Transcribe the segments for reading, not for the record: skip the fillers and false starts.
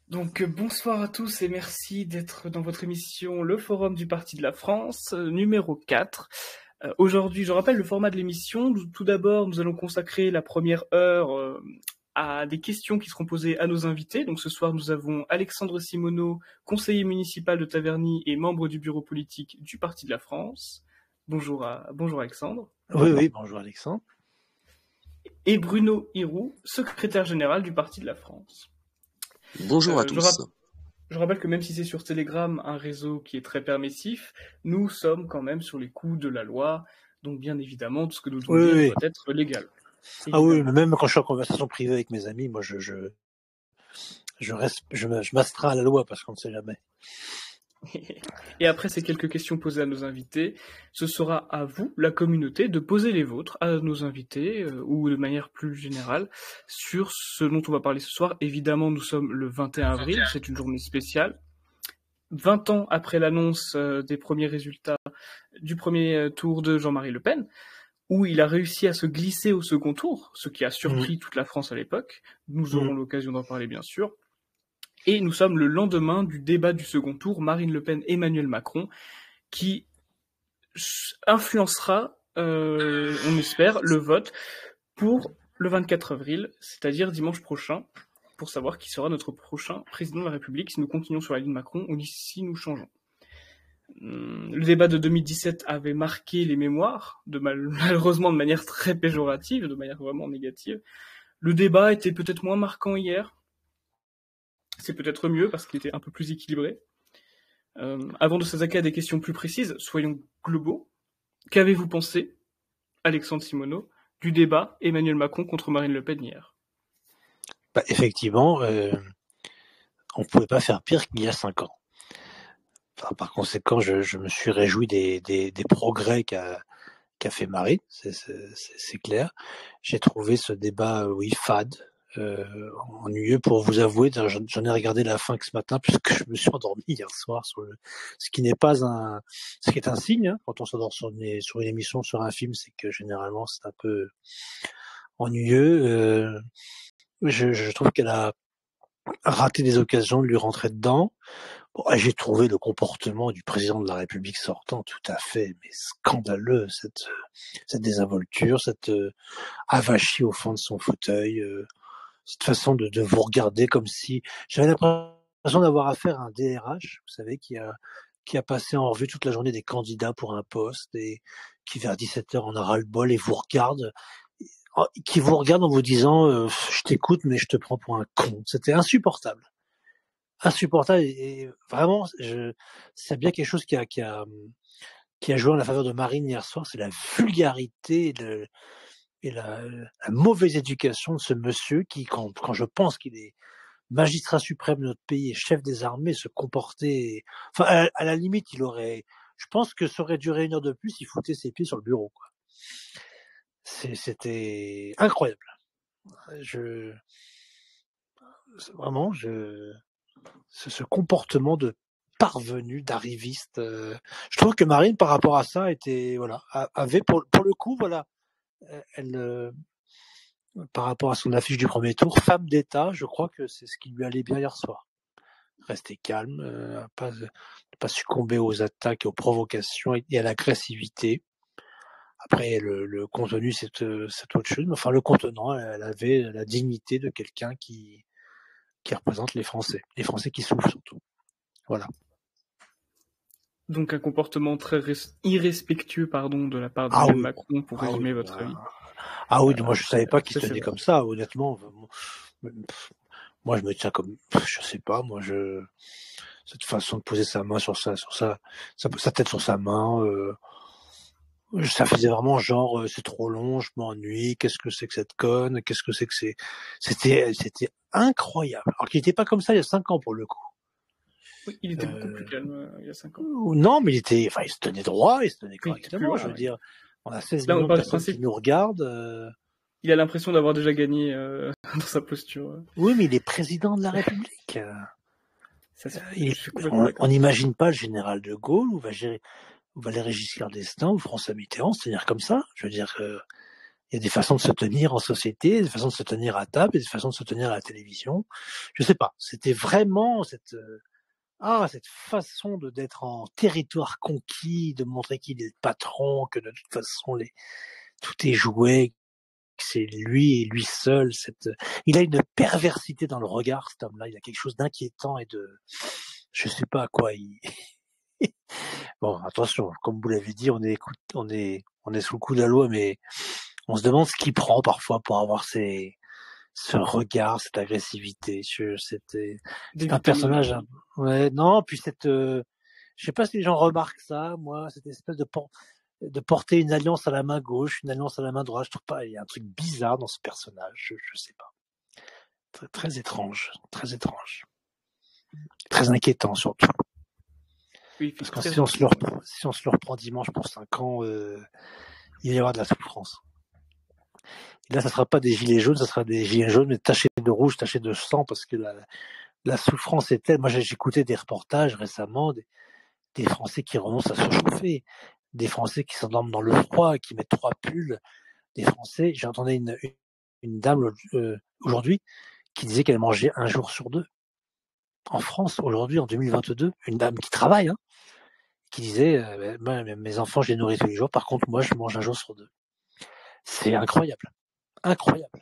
Donc bonsoir à tous et merci d'être dans votre émission Le Forum du Parti de la France, numéro 4. Aujourd'hui, je rappelle le format de l'émission. Tout d'abord, nous allons consacrer la première heure à des questions qui seront posées à nos invités. Donc ce soir, nous avons Alexandre Simoneau, conseiller municipal de Taverny et membre du bureau politique du Parti de la France. Bonjour Alexandre. Oui, bonjour Alexandre. Et Bruno Hiroux, secrétaire général du Parti de la France. Bonjour à tous. Je rappelle que même si c'est sur Telegram, un réseau qui est très permissif, nous sommes quand même sur les coups de la loi. Donc bien évidemment, tout ce que nous devons dire doit être légal. Ah oui, mais même quand je suis en conversation privée avec mes amis, moi je m'astreins à la loi parce qu'on ne sait jamais. Et après ces quelques questions posées à nos invités, ce sera à vous, la communauté, de poser les vôtres à nos invités, ou de manière plus générale, sur ce dont on va parler ce soir. Évidemment, nous sommes le 21 avril, c'est une journée spéciale. 20 ans après l'annonce des premiers résultats du premier tour de Jean-Marie Le Pen, où il a réussi à se glisser au second tour, ce qui a surpris toute la France à l'époque. Nous aurons l'occasion d'en parler, bien sûr. Et nous sommes le lendemain du débat du second tour, Marine Le Pen-Emmanuel Macron, qui influencera, on espère, le vote pour le 24 avril, c'est-à-dire dimanche prochain, pour savoir qui sera notre prochain président de la République, si nous continuons sur la ligne Macron ou si nous changeons. Le débat de 2017 avait marqué les mémoires, malheureusement de manière très péjorative, de manière vraiment négative. Le débat était peut-être moins marquant hier. C'est peut-être mieux parce qu'il était un peu plus équilibré. Avant de s'attaquer à des questions plus précises, soyons globaux. Qu'avez-vous pensé, Alexandre Simoneau, du débat Emmanuel Macron contre Marine Le Pen hier ? Effectivement, on ne pouvait pas faire pire qu'il y a 5 ans. Enfin, par conséquent, je me suis réjoui des progrès qu'a fait Marine, c'est clair. J'ai trouvé ce débat, fade, ennuyeux pour vous avouer. J'en ai regardé la fin que ce matin puisque je me suis endormi hier soir ce qui est un signe, hein, quand on s'endort sur une émission, sur un film, c'est que généralement c'est un peu ennuyeux. Je trouve qu'elle a raté des occasions de lui rentrer dedans. Bon, j'ai trouvé le comportement du président de la République sortant tout à fait scandaleux, cette désinvolture, cette avachie au fond de son fauteuil, cette façon de vous regarder comme si... J'avais l'impression d'avoir affaire à un DRH, vous savez, qui a passé en revue toute la journée des candidats pour un poste et qui vers 17h en a ras-le-bol et vous regarde, en vous disant je t'écoute mais je te prends pour un con. C'était insupportable et vraiment c'est bien quelque chose qui a joué en la faveur de Marine hier soir, c'est la vulgarité et la mauvaise éducation de ce monsieur qui, quand je pense qu'il est magistrat suprême de notre pays et chef des armées, se comportait... Enfin, à la limite, je pense que ça aurait duré 1 heure de plus, il foutait ses pieds sur le bureau, quoi. C'était incroyable. Vraiment, ce comportement de parvenu, d'arriviste. Je trouve que Marine, par rapport à ça, avait pour le coup, elle, par rapport à son affiche du premier tour, femme d'État, je crois que c'est ce qui lui allait bien hier soir. Rester calme, ne pas succomber aux attaques et aux provocations et à l'agressivité. Après, le contenu, c'est autre chose. Mais enfin, le contenant, elle avait la dignité de quelqu'un qui représente les Français qui souffrent surtout. Voilà. Donc un comportement très irrespectueux, de la part d'Emmanuel Macron, pour résumer votre avis. Ah oui, moi je savais pas qu'il tenait comme ça, honnêtement. Moi je me tiens comme, je sais pas, cette façon de poser sa main sur sa tête sur sa main, ça faisait vraiment genre c'est trop long, je m'ennuie, qu'est-ce que c'est que cette conne, qu'est-ce que c'est que c'était incroyable. Alors qu'il n'était pas comme ça il y a 5 ans pour le coup. Oui, il était beaucoup plus calme il y a 5 ans. Non, mais il se tenait droit, il se tenait correctement, je veux dire. On a 16 millions de personnes qui nous regardent. Il a l'impression d'avoir déjà gagné dans sa posture. Oui, mais il est président de la République. On n'imagine pas le général de Gaulle ou Valéry Giscard d'Estaing ou François Mitterrand se tenir comme ça. Je veux dire, Il y a des façons de se tenir en société, des façons de se tenir à table, et des façons de se tenir à la télévision. Je sais pas. C'était vraiment cette façon d'être en territoire conquis, de montrer qu'il est le patron, que de toute façon tout est joué, que c'est lui et lui seul. Il a une perversité dans le regard, cet homme-là. Il a quelque chose d'inquiétant et je sais pas à quoi il. Bon, attention, comme vous l'avez dit, on est sous le coup de la loi, mais on se demande ce qu'il prend parfois pour avoir ce regard, cette agressivité. C'est un personnage. Ouais, non, puis je sais pas si les gens remarquent ça, moi, cette espèce de porter une alliance à la main gauche, une alliance à la main droite. Je trouve pas, il y a un truc bizarre dans ce personnage. Je sais pas. Très, très étrange, très étrange, très inquiétant surtout. Oui, parce que si on se le reprend dimanche pour 5 ans, il va y avoir de la souffrance. Et là, ça sera pas des gilets jaunes, ça sera des gilets jaunes, mais tachés de rouge, tachés de sang, parce que la souffrance est telle. Moi, j'ai écouté des reportages récemment, des Français qui renoncent à se chauffer, des Français qui s'endorment dans le froid, qui mettent 3 pulls, des Français. J'entendais une dame aujourd'hui qui disait qu'elle mangeait 1 jour sur 2. En France, aujourd'hui, en 2022, une dame qui travaille, qui disait mes enfants, je les nourris tous les jours, par contre, moi, je mange 1 jour sur 2. C'est incroyable. Incroyable.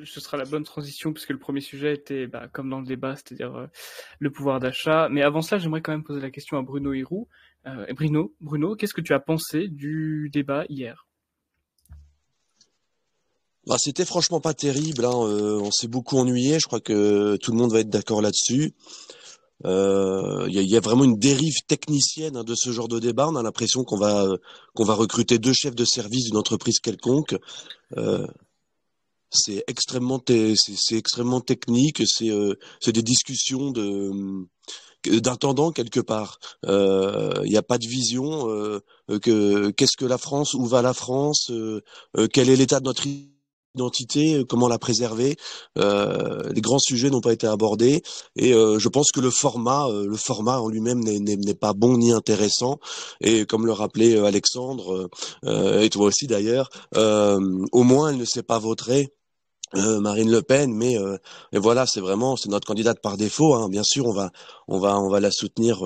Ce sera la bonne transition puisque le premier sujet était comme dans le débat, c'est-à-dire le pouvoir d'achat. Mais avant ça, j'aimerais quand même poser la question à Bruno Hirou. Bruno, qu'est-ce que tu as pensé du débat hier ? C'était franchement pas terrible. On s'est beaucoup ennuyé. Je crois que tout le monde va être d'accord là-dessus. Il y a vraiment une dérive technicienne de ce genre de débat. On a l'impression qu'on va recruter 2 chefs de service d'une entreprise quelconque. C'est extrêmement technique. C'est des discussions d'intendant quelque part. Il n'y a pas de vision. Qu'est-ce que la France? Où va la France? Quel est l'état de notre identité, comment la préserver. Les grands sujets n'ont pas été abordés et je pense que le format en lui-même n'est pas bon ni intéressant. Et comme le rappelait Alexandre et toi aussi d'ailleurs, au moins elle ne s'est pas vautrée. Marine Le Pen, mais voilà, c'est notre candidate par défaut. Bien sûr, on va la soutenir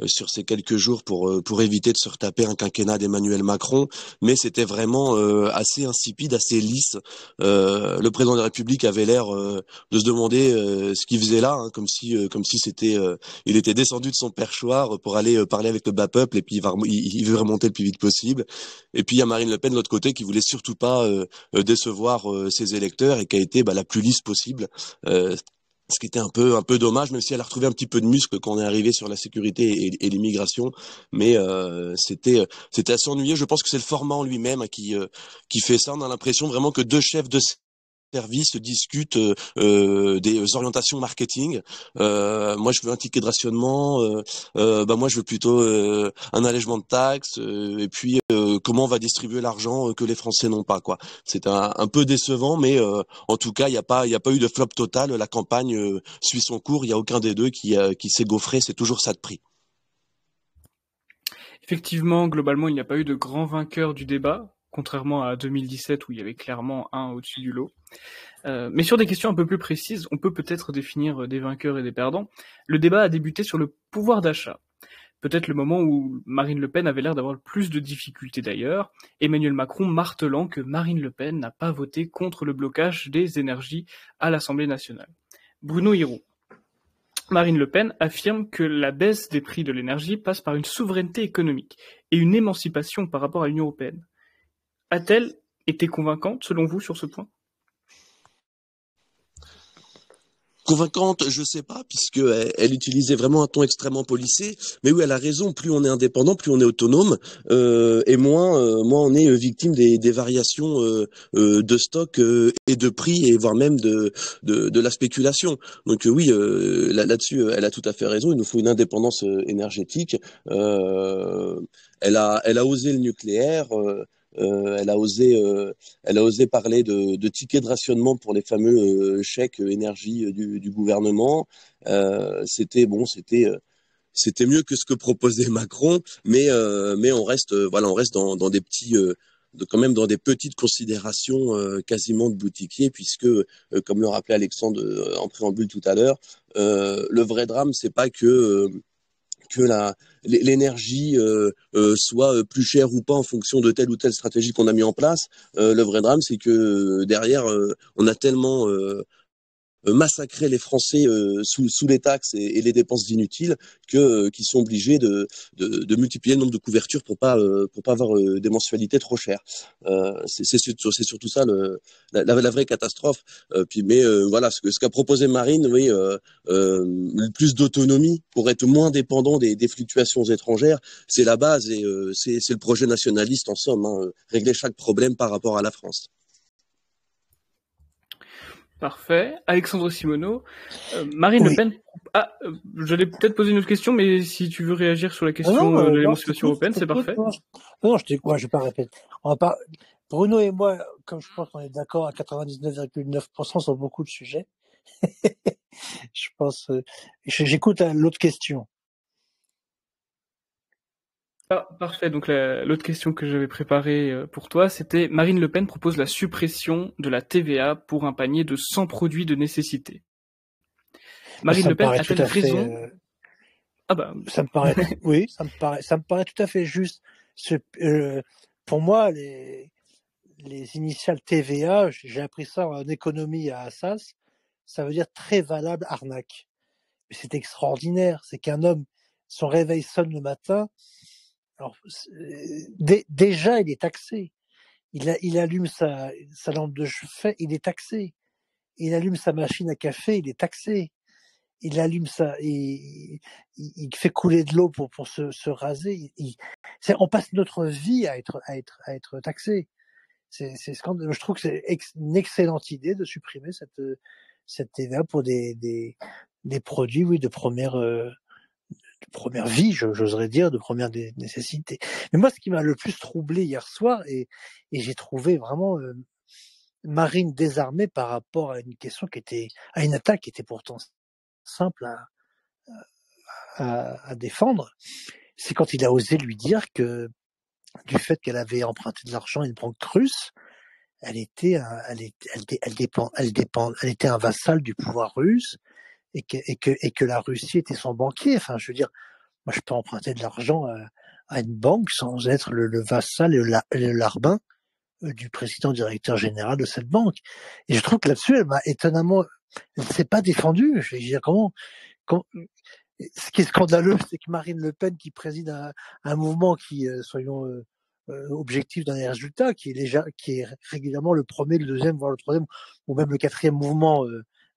sur ces quelques jours pour éviter de se retaper un quinquennat d'Emmanuel Macron. Mais c'était vraiment assez insipide, assez lisse. Le président de la République avait l'air de se demander ce qu'il faisait là, comme si c'était il était descendu de son perchoir pour aller parler avec le bas peuple et puis il veut remonter le plus vite possible. Et puis il y a Marine Le Pen de l'autre côté qui voulait surtout pas décevoir ses électeurs et qui a été la plus lisse possible, ce qui était un peu dommage, même si elle a retrouvé un petit peu de muscle quand on est arrivé sur la sécurité et l'immigration, mais c'était assez ennuyeux. Je pense que c'est le format en lui-même qui fait ça. On a l'impression vraiment que 2 chefs de service discutent des orientations marketing. Moi je veux un ticket de rationnement, moi je veux plutôt un allègement de taxes, et puis comment on va distribuer l'argent que les Français n'ont pas, quoi. C'est un peu décevant, mais en tout cas il y a pas eu de flop total. La campagne suit son cours. Il y a aucun des deux qui s'est gaufré. C'est toujours ça de prix. Effectivement, globalement, il n'y a pas eu de grand vainqueur du débat, contrairement à 2017 où il y avait clairement un au-dessus du lot. Mais sur des questions un peu plus précises, on peut peut-être définir des vainqueurs et des perdants. Le débat a débuté sur le pouvoir d'achat. Peut-être le moment où Marine Le Pen avait l'air d'avoir le plus de difficultés d'ailleurs, Emmanuel Macron martelant que Marine Le Pen n'a pas voté contre le blocage des énergies à l'Assemblée nationale. Bruno Hirou. Marine Le Pen affirme que la baisse des prix de l'énergie passe par une souveraineté économique et une émancipation par rapport à l'Union européenne. A-t-elle été convaincante, selon vous, sur ce point ? Convaincante, je sais pas, puisque elle utilisait vraiment un ton extrêmement policé. Mais oui, elle a raison. Plus on est indépendant, plus on est autonome, et moins on est victime des variations de stock et de prix, et voire même de la spéculation. Donc oui, là-dessus, elle a tout à fait raison. Il nous faut une indépendance énergétique. Elle a osé le nucléaire. Elle a osé parler de tickets de rationnement pour les fameux chèques énergie du gouvernement. C'était mieux que ce que proposait Macron, mais on reste dans des petits quand même dans des petites considérations quasiment de boutiquier, puisque, comme le rappelait Alexandre en préambule tout à l'heure, le vrai drame, c'est pas que l'énergie soit plus chère ou pas en fonction de telle ou telle stratégie qu'on a mis en place. Le vrai drame, c'est que derrière, on a tellement massacrer les Français sous les taxes et les dépenses inutiles qu'ils sont obligés de multiplier le nombre de couvertures pour pas avoir des mensualités trop chères. C'est surtout ça la vraie catastrophe. Mais voilà, ce qu'a proposé Marine, oui, plus d'autonomie pour être moins dépendant des fluctuations étrangères, c'est la base et c'est le projet nationaliste en somme, hein, régler chaque problème par rapport à la France. Parfait. Alexandre Simoneau. Marine Le Pen. J'allais peut-être poser une autre question, mais si tu veux réagir sur la question de l'émancipation européenne, c'est parfait. Non, je vais pas répéter. Bruno et moi, comme je pense qu'on est d'accord à 99,9% sur beaucoup de sujets, je pense. J'écoute l'autre question. Ah, parfait. Donc l'autre question que j'avais préparée pour toi, c'était Marine Le Pen propose la suppression de la TVA pour un panier de 100 produits de nécessité. Marine Le Pen a-t-elle raison Ça me paraît, oui, ça me paraît tout à fait juste. Pour moi, les initiales TVA, j'ai appris ça en économie à Assas, ça veut dire très valable arnaque. Mais c'est extraordinaire, c'est qu'un homme, son réveil sonne le matin, alors, déjà il est taxé. Il allume sa lampe de chevet, il est taxé. Il allume sa machine à café, il est taxé. Il allume ça, il fait couler de l'eau pour se raser. On passe notre vie à être taxé. C'est scandaleux. Je trouve que c'est une excellente idée de supprimer cette TVA pour des produits, oui, de première vie, j'oserais dire, de première nécessité. Mais moi, ce qui m'a le plus troublé hier soir, et j'ai trouvé vraiment Marine désarmée par rapport à à une attaque qui était pourtant simple à défendre, c'est quand il a osé lui dire que du fait qu'elle avait emprunté de l'argent à une banque russe, elle était un vassal du pouvoir russe et que la Russie était son banquier. Enfin, je veux dire, moi, je peux emprunter de l'argent à une banque sans être le vassal et le larbin du président directeur général de cette banque. Et je trouve que là-dessus, elle ne s'est pas défendue. Je veux dire, ce qui est scandaleux, c'est que Marine Le Pen, qui préside un mouvement qui, soyons objectifs dans les résultats, qui est régulièrement le premier, le deuxième, voire le troisième, ou même le quatrième mouvement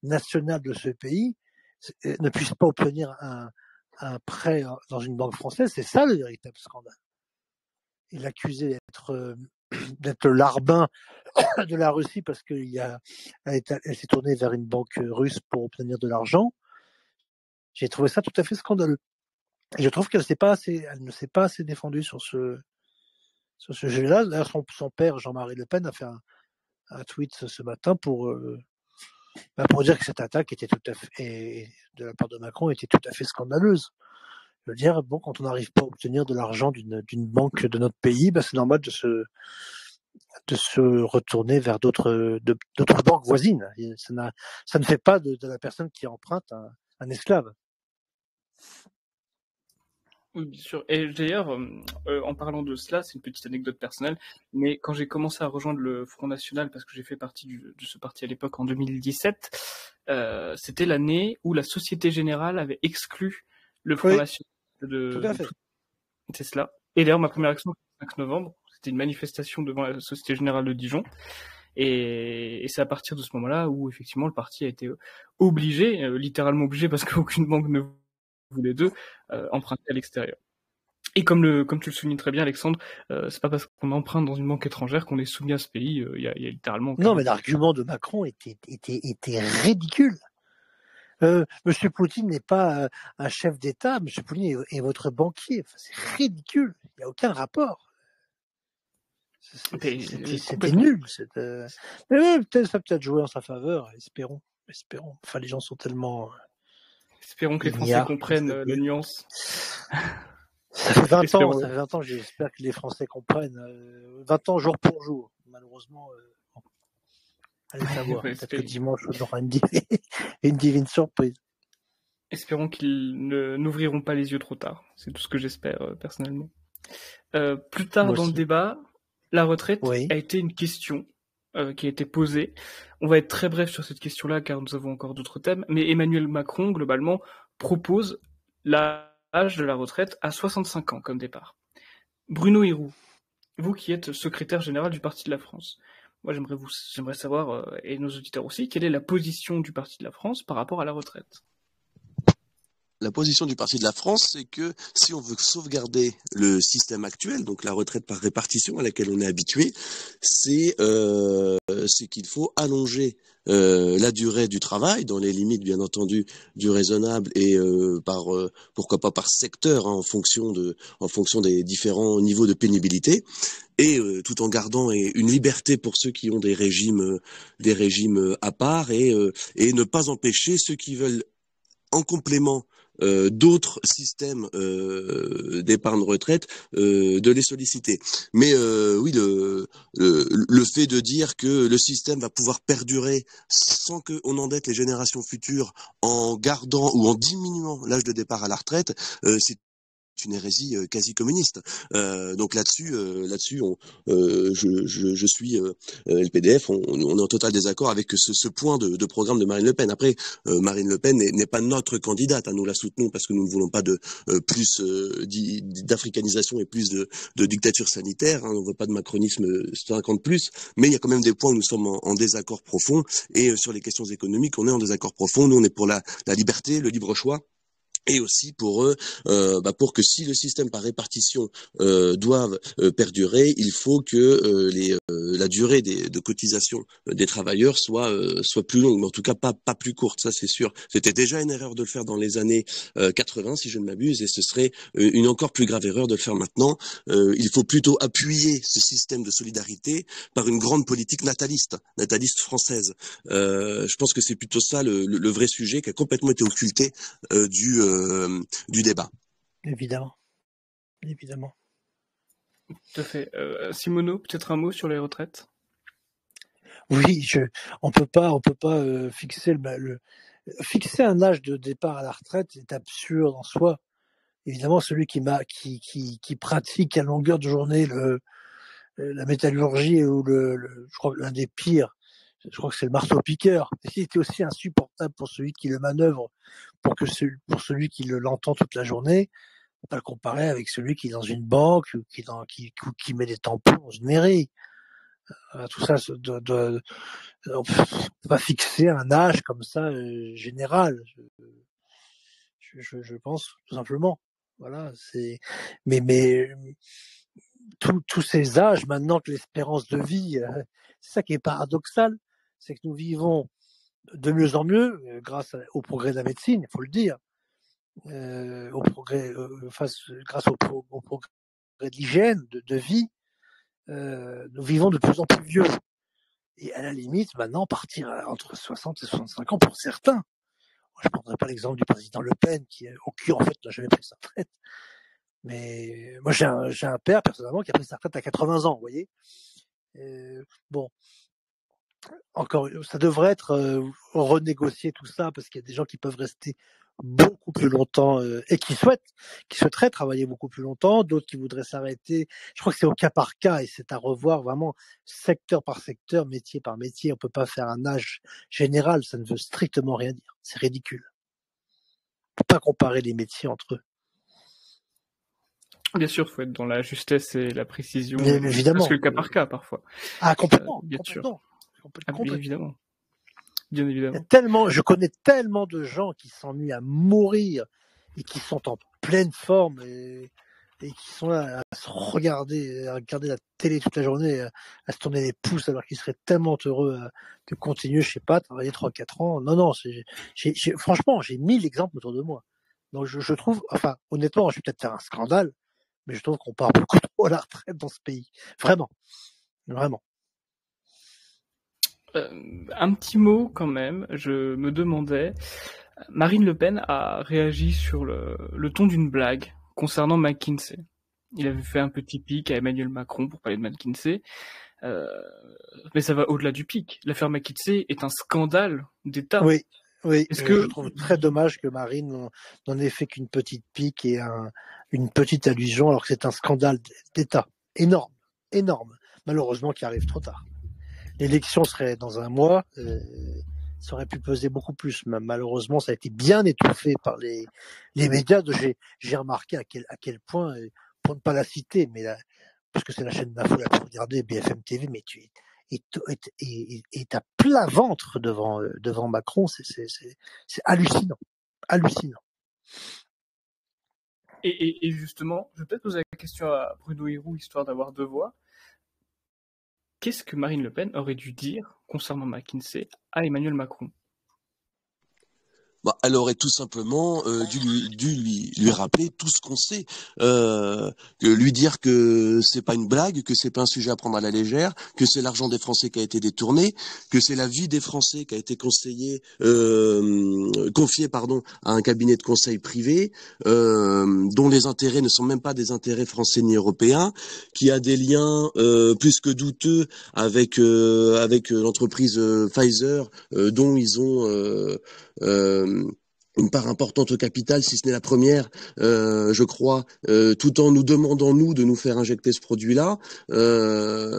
national de ce pays, ne puisse pas obtenir un prêt dans une banque française. C'est ça le véritable scandale. Et l'accuser d'être le larbin de la Russie parce qu'elle s'est tournée vers une banque russe pour obtenir de l'argent. J'ai trouvé ça tout à fait scandaleux. Et je trouve qu'elle ne s'est pas assez défendue sur ce sujet-là. D'ailleurs, son père, Jean-Marie Le Pen, a fait un tweet ce matin pour dire que cette attaque était de la part de Macron, était tout à fait scandaleuse. Je veux dire, bon, quand on n'arrive pas à obtenir de l'argent d'une banque de notre pays, c'est normal de se retourner vers d'autres banques voisines. Ça ne fait pas de la personne qui emprunte un esclave. Oui, bien sûr. Et d'ailleurs, en parlant de cela, c'est une petite anecdote personnelle, mais quand j'ai commencé à rejoindre le Front National, parce que j'ai fait partie de ce parti à l'époque en 2017, c'était l'année où la Société Générale avait exclu le Front National tout à fait. C'est cela. Et d'ailleurs, ma première action, le 5 novembre, c'était une manifestation devant la Société Générale de Dijon. Et c'est à partir de ce moment-là où, effectivement, le parti a été obligé, littéralement obligé, parce qu'aucune banque ne voulait d'eux, emprunter à l'extérieur. Et comme tu le soulignes très bien, Alexandre, c'est pas parce qu'on emprunte dans une banque étrangère qu'on est soumis à ce pays. Il y a littéralement. Non, mais l'argument de Macron était ridicule. Monsieur Poutine n'est pas un chef d'État. Monsieur Poutine est votre banquier. Enfin, c'est ridicule. Il n'y a aucun rapport. C'était nul. Mais ça a peut-être joué en sa faveur. Espérons. Enfin, les gens sont tellement. Espérons que les Français comprennent la nuance. Ça fait 20 ans, Espérons-le. ça fait 20 ans, j'espère que les Français comprennent. 20 ans jour pour jour. Malheureusement, bon, allez savoir. Ouais, Peut-être que dimanche, on aura une divine surprise. espérons qu'ils n'ouvriront pas les yeux trop tard. C'est tout ce que j'espère personnellement. Plus tard Moi dans le aussi. débat, la retraite Oui. a été une question qui a été posée. On va être très bref sur cette question-là car nous avons encore d'autres thèmes. Mais Emmanuel Macron, globalement, propose l'âge de la retraite à 65 ans comme départ. Bruno Hiroux, vous qui êtes secrétaire général du Parti de la France, moi j'aimerais savoir, et nos auditeurs aussi, quelle est la position du Parti de la France par rapport à la retraite. La position du Parti de la France, c'est que si on veut sauvegarder le système actuel, donc la retraite par répartition à laquelle on est habitué, c'est qu'il faut allonger la durée du travail dans les limites bien entendu du raisonnable et pourquoi pas par secteur en fonction des différents niveaux de pénibilité et tout en gardant une liberté pour ceux qui ont des régimes à part et ne pas empêcher ceux qui veulent en complément d'autres systèmes d'épargne retraite de les solliciter. Mais oui, le fait de dire que le système va pouvoir perdurer sans qu'on endette les générations futures en gardant ou en diminuant l'âge de départ à la retraite, c'est une hérésie quasi communiste. Donc là-dessus, je suis LPDF, on est en total désaccord avec ce point de programme de Marine Le Pen. Après, Marine Le Pen n'est pas notre candidate, nous la soutenons parce que nous ne voulons pas de plus d'africanisation et plus de dictature sanitaire. On ne veut pas de macronisme 50 plus, mais il y a quand même des points où nous sommes en désaccord profond. Et sur les questions économiques, on est en désaccord profond. Nous, on est pour la liberté, le libre choix. Et aussi pour eux, pour que si le système par répartition doive perdurer, il faut que la durée de cotisation des travailleurs soit plus longue, mais en tout cas pas plus courte, ça c'est sûr. C'était déjà une erreur de le faire dans les années 80, si je ne m'abuse, et ce serait une encore plus grave erreur de le faire maintenant. Il faut plutôt appuyer ce système de solidarité par une grande politique nataliste française. Je pense que c'est plutôt ça le vrai sujet qui a complètement été occulté du débat. Évidemment. Tout à fait. Simono, peut-être un mot sur les retraites? Oui, on peut pas fixer fixer un âge de départ à la retraite est absurde en soi. Évidemment, celui qui pratique à longueur de journée la métallurgie ou je crois l'un des pires, je crois que c'est le marteau-piqueur. Il était aussi insupportable pour celui qui le manœuvre, pour celui qui l'entend toute la journée. On peut pas le comparer avec celui qui est dans une banque ou qui met des tampons dans une mairie. Tout ça on peut pas fixer un âge comme ça général. Je pense tout simplement. Voilà, mais tous ces âges maintenant que l'espérance de vie, c'est ça qui est paradoxal, c'est que nous vivons de mieux en mieux grâce au progrès de la médecine, il faut le dire, au progrès grâce au progrès de l'hygiène de vie, nous vivons de plus en plus vieux. Et à la limite, maintenant, partir entre 60 et 65 ans pour certains. Je ne prendrai pas l'exemple du président Le Pen, qui en fait n'a jamais pris sa retraite. Mais moi, j'ai un père, personnellement, qui a pris sa retraite à 80 ans, vous voyez. Bon, encore, ça devrait être renégocié tout ça, parce qu'il y a des gens qui peuvent rester beaucoup plus longtemps et qui souhaiteraient travailler beaucoup plus longtemps, d'autres qui voudraient s'arrêter. Je crois que c'est au cas par cas et c'est à revoir vraiment secteur par secteur, métier par métier. On peut pas faire un âge général, ça ne veut strictement rien dire. C'est ridicule. On peut pas comparer les métiers entre eux. Bien sûr, il faut être dans la justesse et la précision. Mais évidemment. Parce que le cas par cas, parfois. Ah, complètement. Bien sûr. Complètement. Bien évidemment. Bien évidemment. Je connais tellement de gens qui s'ennuient à mourir et qui sont en pleine forme et qui sont là à se regarder la télé toute la journée, à se tourner les pouces alors qu'ils seraient tellement heureux de continuer, je sais pas, travailler 3-4 ans. Non, franchement, j'ai 1000 exemples autour de moi. Donc je trouve, enfin, honnêtement, je vais peut-être faire un scandale, mais je trouve qu'on part beaucoup trop à la retraite dans ce pays. Vraiment. Un petit mot quand même, je me demandais, Marine Le Pen a réagi sur le ton d'une blague concernant McKinsey. Il avait fait un petit pic à Emmanuel Macron pour parler de McKinsey. Mais ça va au-delà du pic. L'affaire McKinsey est un scandale d'État. Oui, Est-ce que je trouve très dommage que Marine n'en ait fait qu'une petite pique et une petite allusion, alors que c'est un scandale d'État énorme, énorme, malheureusement qui arrive trop tard. L'élection serait dans un mois, ça aurait pu peser beaucoup plus. Malheureusement, ça a été bien étouffé par les médias. J'ai remarqué à quel point, pour ne pas la citer, mais parce que c'est la chaîne d'info la plus regardée, BFM TV, mais tu est à plat ventre devant Macron, c'est hallucinant, hallucinant. Et justement, je vais peut-être poser la question à Bruno Hyrou, histoire d'avoir deux voix. Qu'est-ce que Marine Le Pen aurait dû dire concernant McKinsey à Emmanuel Macron? Bah, elle aurait tout simplement dû lui rappeler tout ce qu'on sait, que lui dire que c'est pas une blague, que c'est pas un sujet à prendre à la légère, que c'est l'argent des Français qui a été détourné, que c'est la vie des Français qui a été confiée à un cabinet de conseil privé, dont les intérêts ne sont même pas des intérêts français ni européens, qui a des liens plus que douteux avec l'entreprise Pfizer, dont ils ont une part importante au capital, si ce n'est la première, je crois, tout en nous demandant, nous, de nous faire injecter ce produit-là. Il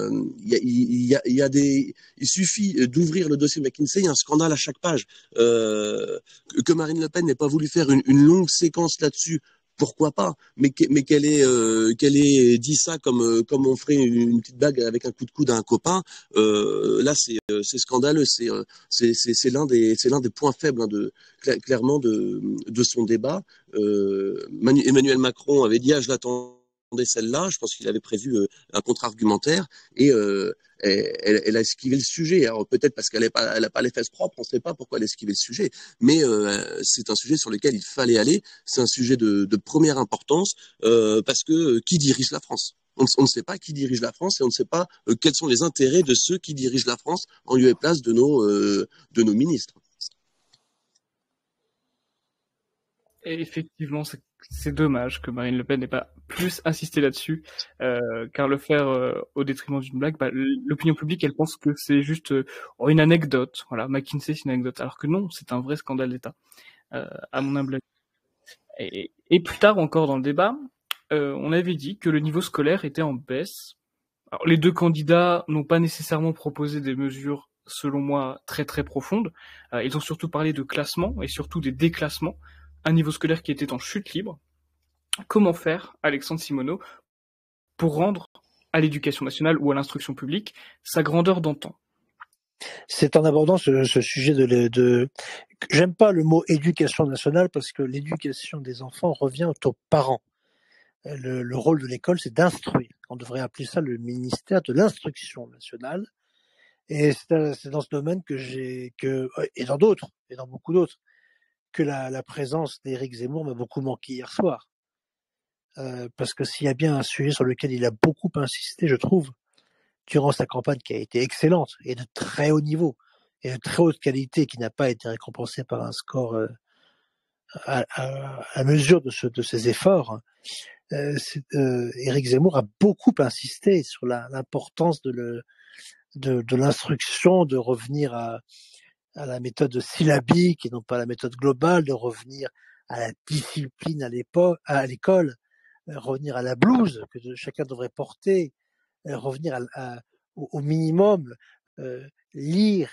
suffit d'ouvrir le dossier McKinsey, il y a un scandale à chaque page. Que Marine Le Pen n'ait pas voulu faire une longue séquence là-dessus, pourquoi pas, mais qu'elle ait dit ça comme on ferait une petite bague avec un coup de coude à un copain, là c'est scandaleux, c'est l'un des points faibles, hein, clairement de son débat. Emmanuel Macron avait dit je l'attendais celle-là, je pense qu'il avait prévu un contre-argumentaire et elle a esquivé le sujet. Alors peut-être parce qu'elle a pas les fesses propres, on ne sait pas pourquoi elle a esquivé le sujet, mais c'est un sujet sur lequel il fallait aller. C'est un sujet de première importance parce que qui dirige la France? On ne sait pas qui dirige la France et on ne sait pas quels sont les intérêts de ceux qui dirigent la France en lieu et place de nos ministres. Et effectivement, c'est dommage que Marine Le Pen n'ait pas plus insisté là-dessus, car le faire au détriment d'une blague, l'opinion publique, elle pense que c'est juste une anecdote. Voilà, McKinsey, c'est une anecdote, alors que non, c'est un vrai scandale d'État, à mon humble avis. Et plus tard encore dans le débat, on avait dit que le niveau scolaire était en baisse. Alors, les deux candidats n'ont pas nécessairement proposé des mesures, selon moi, très très profondes. Ils ont surtout parlé de classement et surtout des déclassements, un niveau scolaire qui était en chute libre. Comment faire, Alexandre Simoneau, pour rendre à l'éducation nationale ou à l'instruction publique sa grandeur d'antan? C'est en abordant ce sujet j'aime pas le mot éducation nationale parce que l'éducation des enfants revient aux parents. Le rôle de l'école, c'est d'instruire. On devrait appeler ça le ministère de l'instruction nationale. Et c'est dans ce domaine et dans d'autres, et dans beaucoup d'autres, que la présence d'Éric Zemmour m'a beaucoup manqué hier soir. Parce que s'il y a bien un sujet sur lequel il a beaucoup insisté, je trouve, durant sa campagne qui a été excellente et de très haut niveau et de très haute qualité, qui n'a pas été récompensé par un score à mesure de ses efforts, Éric Zemmour a beaucoup insisté sur l'importance de l'instruction, de revenir à la méthode syllabique et non pas à la méthode globale, de revenir à la discipline à l'école, revenir à la blouse que chacun devrait porter, revenir au minimum, lire,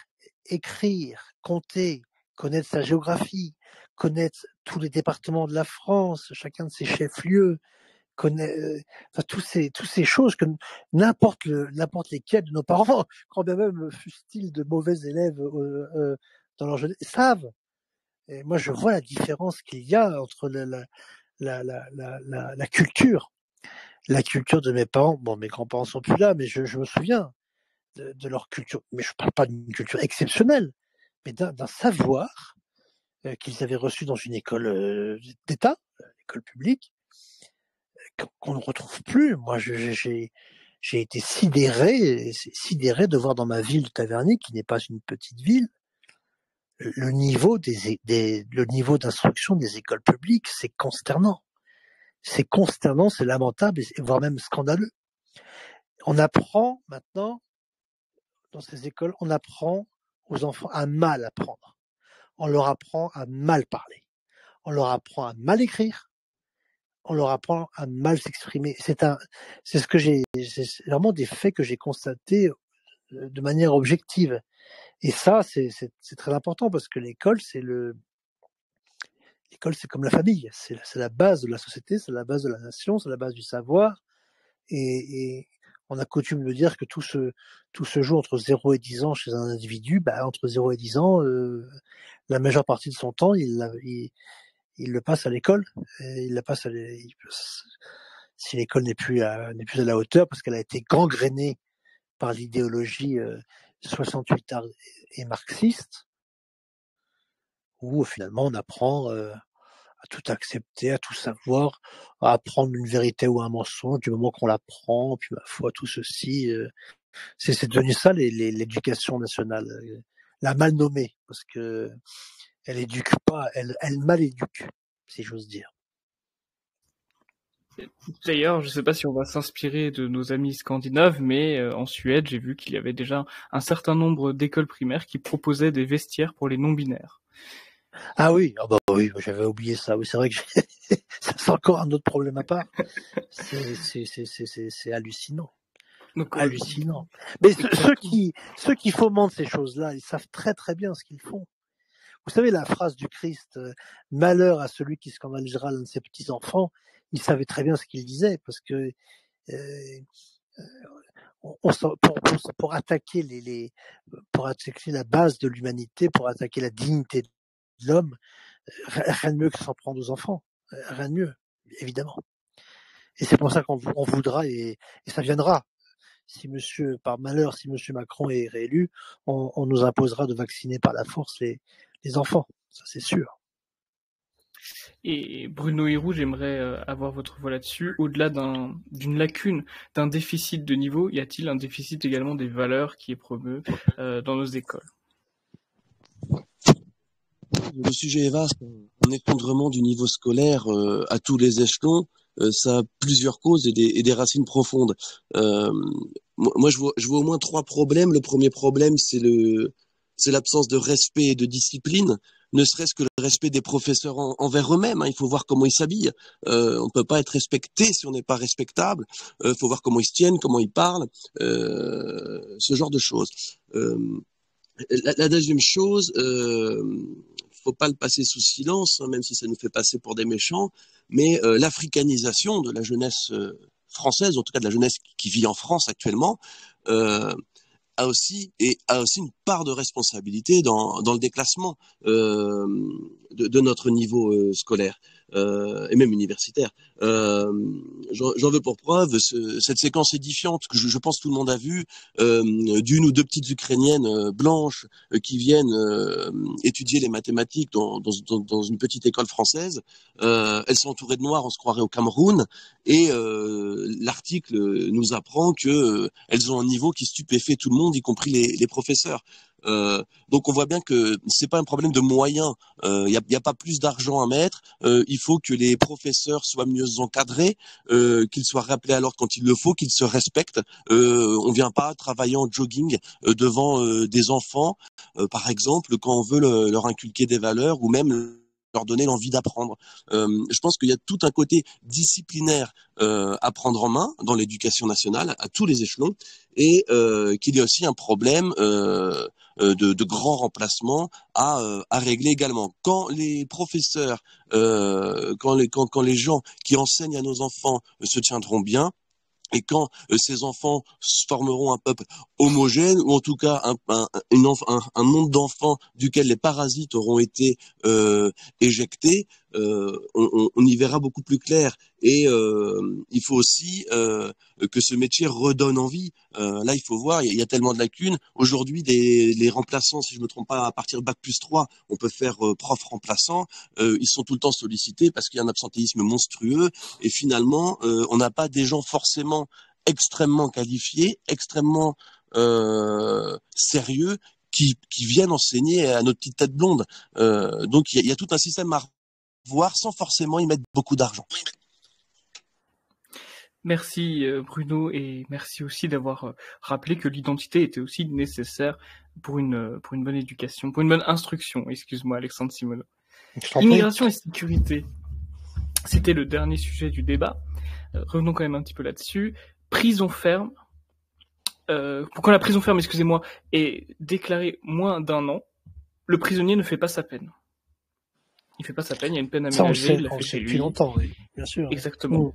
écrire, compter, connaître sa géographie, connaître tous les départements de la France, chacun de ses chefs-lieux, toutes ces choses que n'importe lesquels de nos parents, quand bien même fussent-ils de mauvais élèves dans leur jeunesse, savent. Et moi, je vois la différence qu'il y a entre la culture de mes parents. Bon, mes grands-parents sont plus là, mais je me souviens de leur culture. Mais je parle pas d'une culture exceptionnelle, mais d'un savoir qu'ils avaient reçu dans une école d'État, école publique, qu'on ne retrouve plus. Moi, j'ai été sidéré de voir dans ma ville de Taverny, qui n'est pas une petite ville, le niveau d'instruction des écoles publiques, c'est consternant. C'est consternant, c'est lamentable, voire même scandaleux. On apprend maintenant, dans ces écoles, on apprend aux enfants à mal apprendre. On leur apprend à mal parler. On leur apprend à mal écrire. On leur apprend à mal s'exprimer. C'est vraiment des faits que j'ai constatés de manière objective. Et ça, c'est très important parce que l'école, c'est comme la famille. C'est la base de la société, c'est la base de la nation, c'est la base du savoir. Et on a coutume de dire que tout se joue entre 0 et 10 ans chez un individu. Entre 0 et 10 ans, la majeure partie de son temps, il le passe à l'école. Il la passe si l'école n'est plus à la hauteur parce qu'elle a été gangrénée par l'idéologie 68 et marxiste, où finalement on apprend à tout accepter, à tout savoir, à apprendre une vérité ou un mensonge du moment qu'on l'apprend, puis ma foi, tout ceci, c'est devenu ça l'éducation nationale, la mal nommée, parce que elle éduque pas, elle mal éduque, si j'ose dire. D'ailleurs, je ne sais pas si on va s'inspirer de nos amis scandinaves, mais en Suède, j'ai vu qu'il y avait déjà un certain nombre d'écoles primaires qui proposaient des vestiaires pour les non-binaires. Ah oui, oui, j'avais oublié ça. Oui, c'est vrai que ça c'est encore un autre problème à part. C'est hallucinant. Donc, hallucinant. Mais ceux qui fomentent ces choses-là, ils savent très très bien ce qu'ils font. Vous savez la phrase du Christ, malheur à celui qui scandalisera l'un de ses petits enfants. Il savait très bien ce qu'il disait parce que pour attaquer pour attaquer la base de l'humanité, pour attaquer la dignité de l'homme, rien de mieux que s'en prendre aux enfants, rien de mieux, évidemment. Et c'est pour ça qu'on voudra et ça viendra. Par malheur, si monsieur Macron est réélu, on nous imposera de vacciner par la force les enfants, ça c'est sûr. Et Bruno Hyrou, j'aimerais avoir votre voix là-dessus. Au-delà d'une lacune, d'un déficit de niveau, y a-t-il un déficit également des valeurs qui est promu dans nos écoles? Le sujet est vaste. Un effondrement du niveau scolaire à tous les échelons, ça a plusieurs causes et des racines profondes. Moi, je vois au moins 3 problèmes. Le premier problème, c'est l'absence de respect et de discipline, ne serait-ce que le respect des professeurs envers eux-mêmes. Il faut voir comment ils s'habillent. On ne peut pas être respecté si on n'est pas respectable. Il faut voir comment ils se tiennent, comment ils parlent, ce genre de choses. La deuxième chose, faut pas le passer sous silence, même si ça nous fait passer pour des méchants, mais l'africanisation de la jeunesse française, en tout cas de la jeunesse qui vit en France actuellement, a aussi une part de responsabilité dans le déclassement de notre niveau scolaire et même universitaire. J'en veux pour preuve cette séquence édifiante que je pense tout le monde a vue, d'une ou deux petites Ukrainiennes blanches qui viennent étudier les mathématiques dans une petite école française. Elles sont entourées de noirs, on se croirait au Cameroun, et l'article nous apprend que elles ont un niveau qui stupéfait tout le monde, y compris les professeurs. Donc on voit bien que c'est pas un problème de moyens. Il y a pas plus d'argent à mettre. Il faut que les professeurs soient mieux encadrés, qu'ils soient rappelés à l'ordre quand il le faut, qu'ils se respectent. On vient pas travailler en jogging devant des enfants, par exemple, quand on veut leur inculquer des valeurs ou même leur donner l'envie d'apprendre. Je pense qu'il y a tout un côté disciplinaire à prendre en main dans l'éducation nationale à tous les échelons, et qu'il y a aussi un problème de grand remplacement à régler également. Quand les professeurs, quand les gens qui enseignent à nos enfants se tiendront bien, et quand ces enfants formeront un peuple homogène, ou en tout cas un monde d'enfants duquel les parasites auront été éjectés, on y verra beaucoup plus clair. Et il faut aussi que ce métier redonne envie. Là, il faut voir, il y a tellement de lacunes. Aujourd'hui, les remplaçants, si je me trompe pas, à partir de bac+3, on peut faire prof remplaçant. Ils sont tout le temps sollicités parce qu'il y a un absentéisme monstrueux. Et finalement, on n'a pas des gens forcément extrêmement qualifiés, extrêmement sérieux, qui viennent enseigner à notre petite tête blonde. Donc il y a tout un système à voir sans forcément y mettre beaucoup d'argent. Merci Bruno, et merci aussi d'avoir rappelé que l'identité était aussi nécessaire pour une bonne éducation, pour une bonne instruction. Excuse-moi Alexandre Simoneau. Immigration et sécurité, c'était le dernier sujet du débat. Revenons quand même un petit peu là-dessus. Prison ferme. Quand la prison ferme, excusez-moi, est déclarée moins d'1 an, le prisonnier ne fait pas sa peine. Il fait pas sa peine, il y a une peine aménagée, il l'a fait chez lui. Depuis longtemps, oui, bien sûr. Exactement.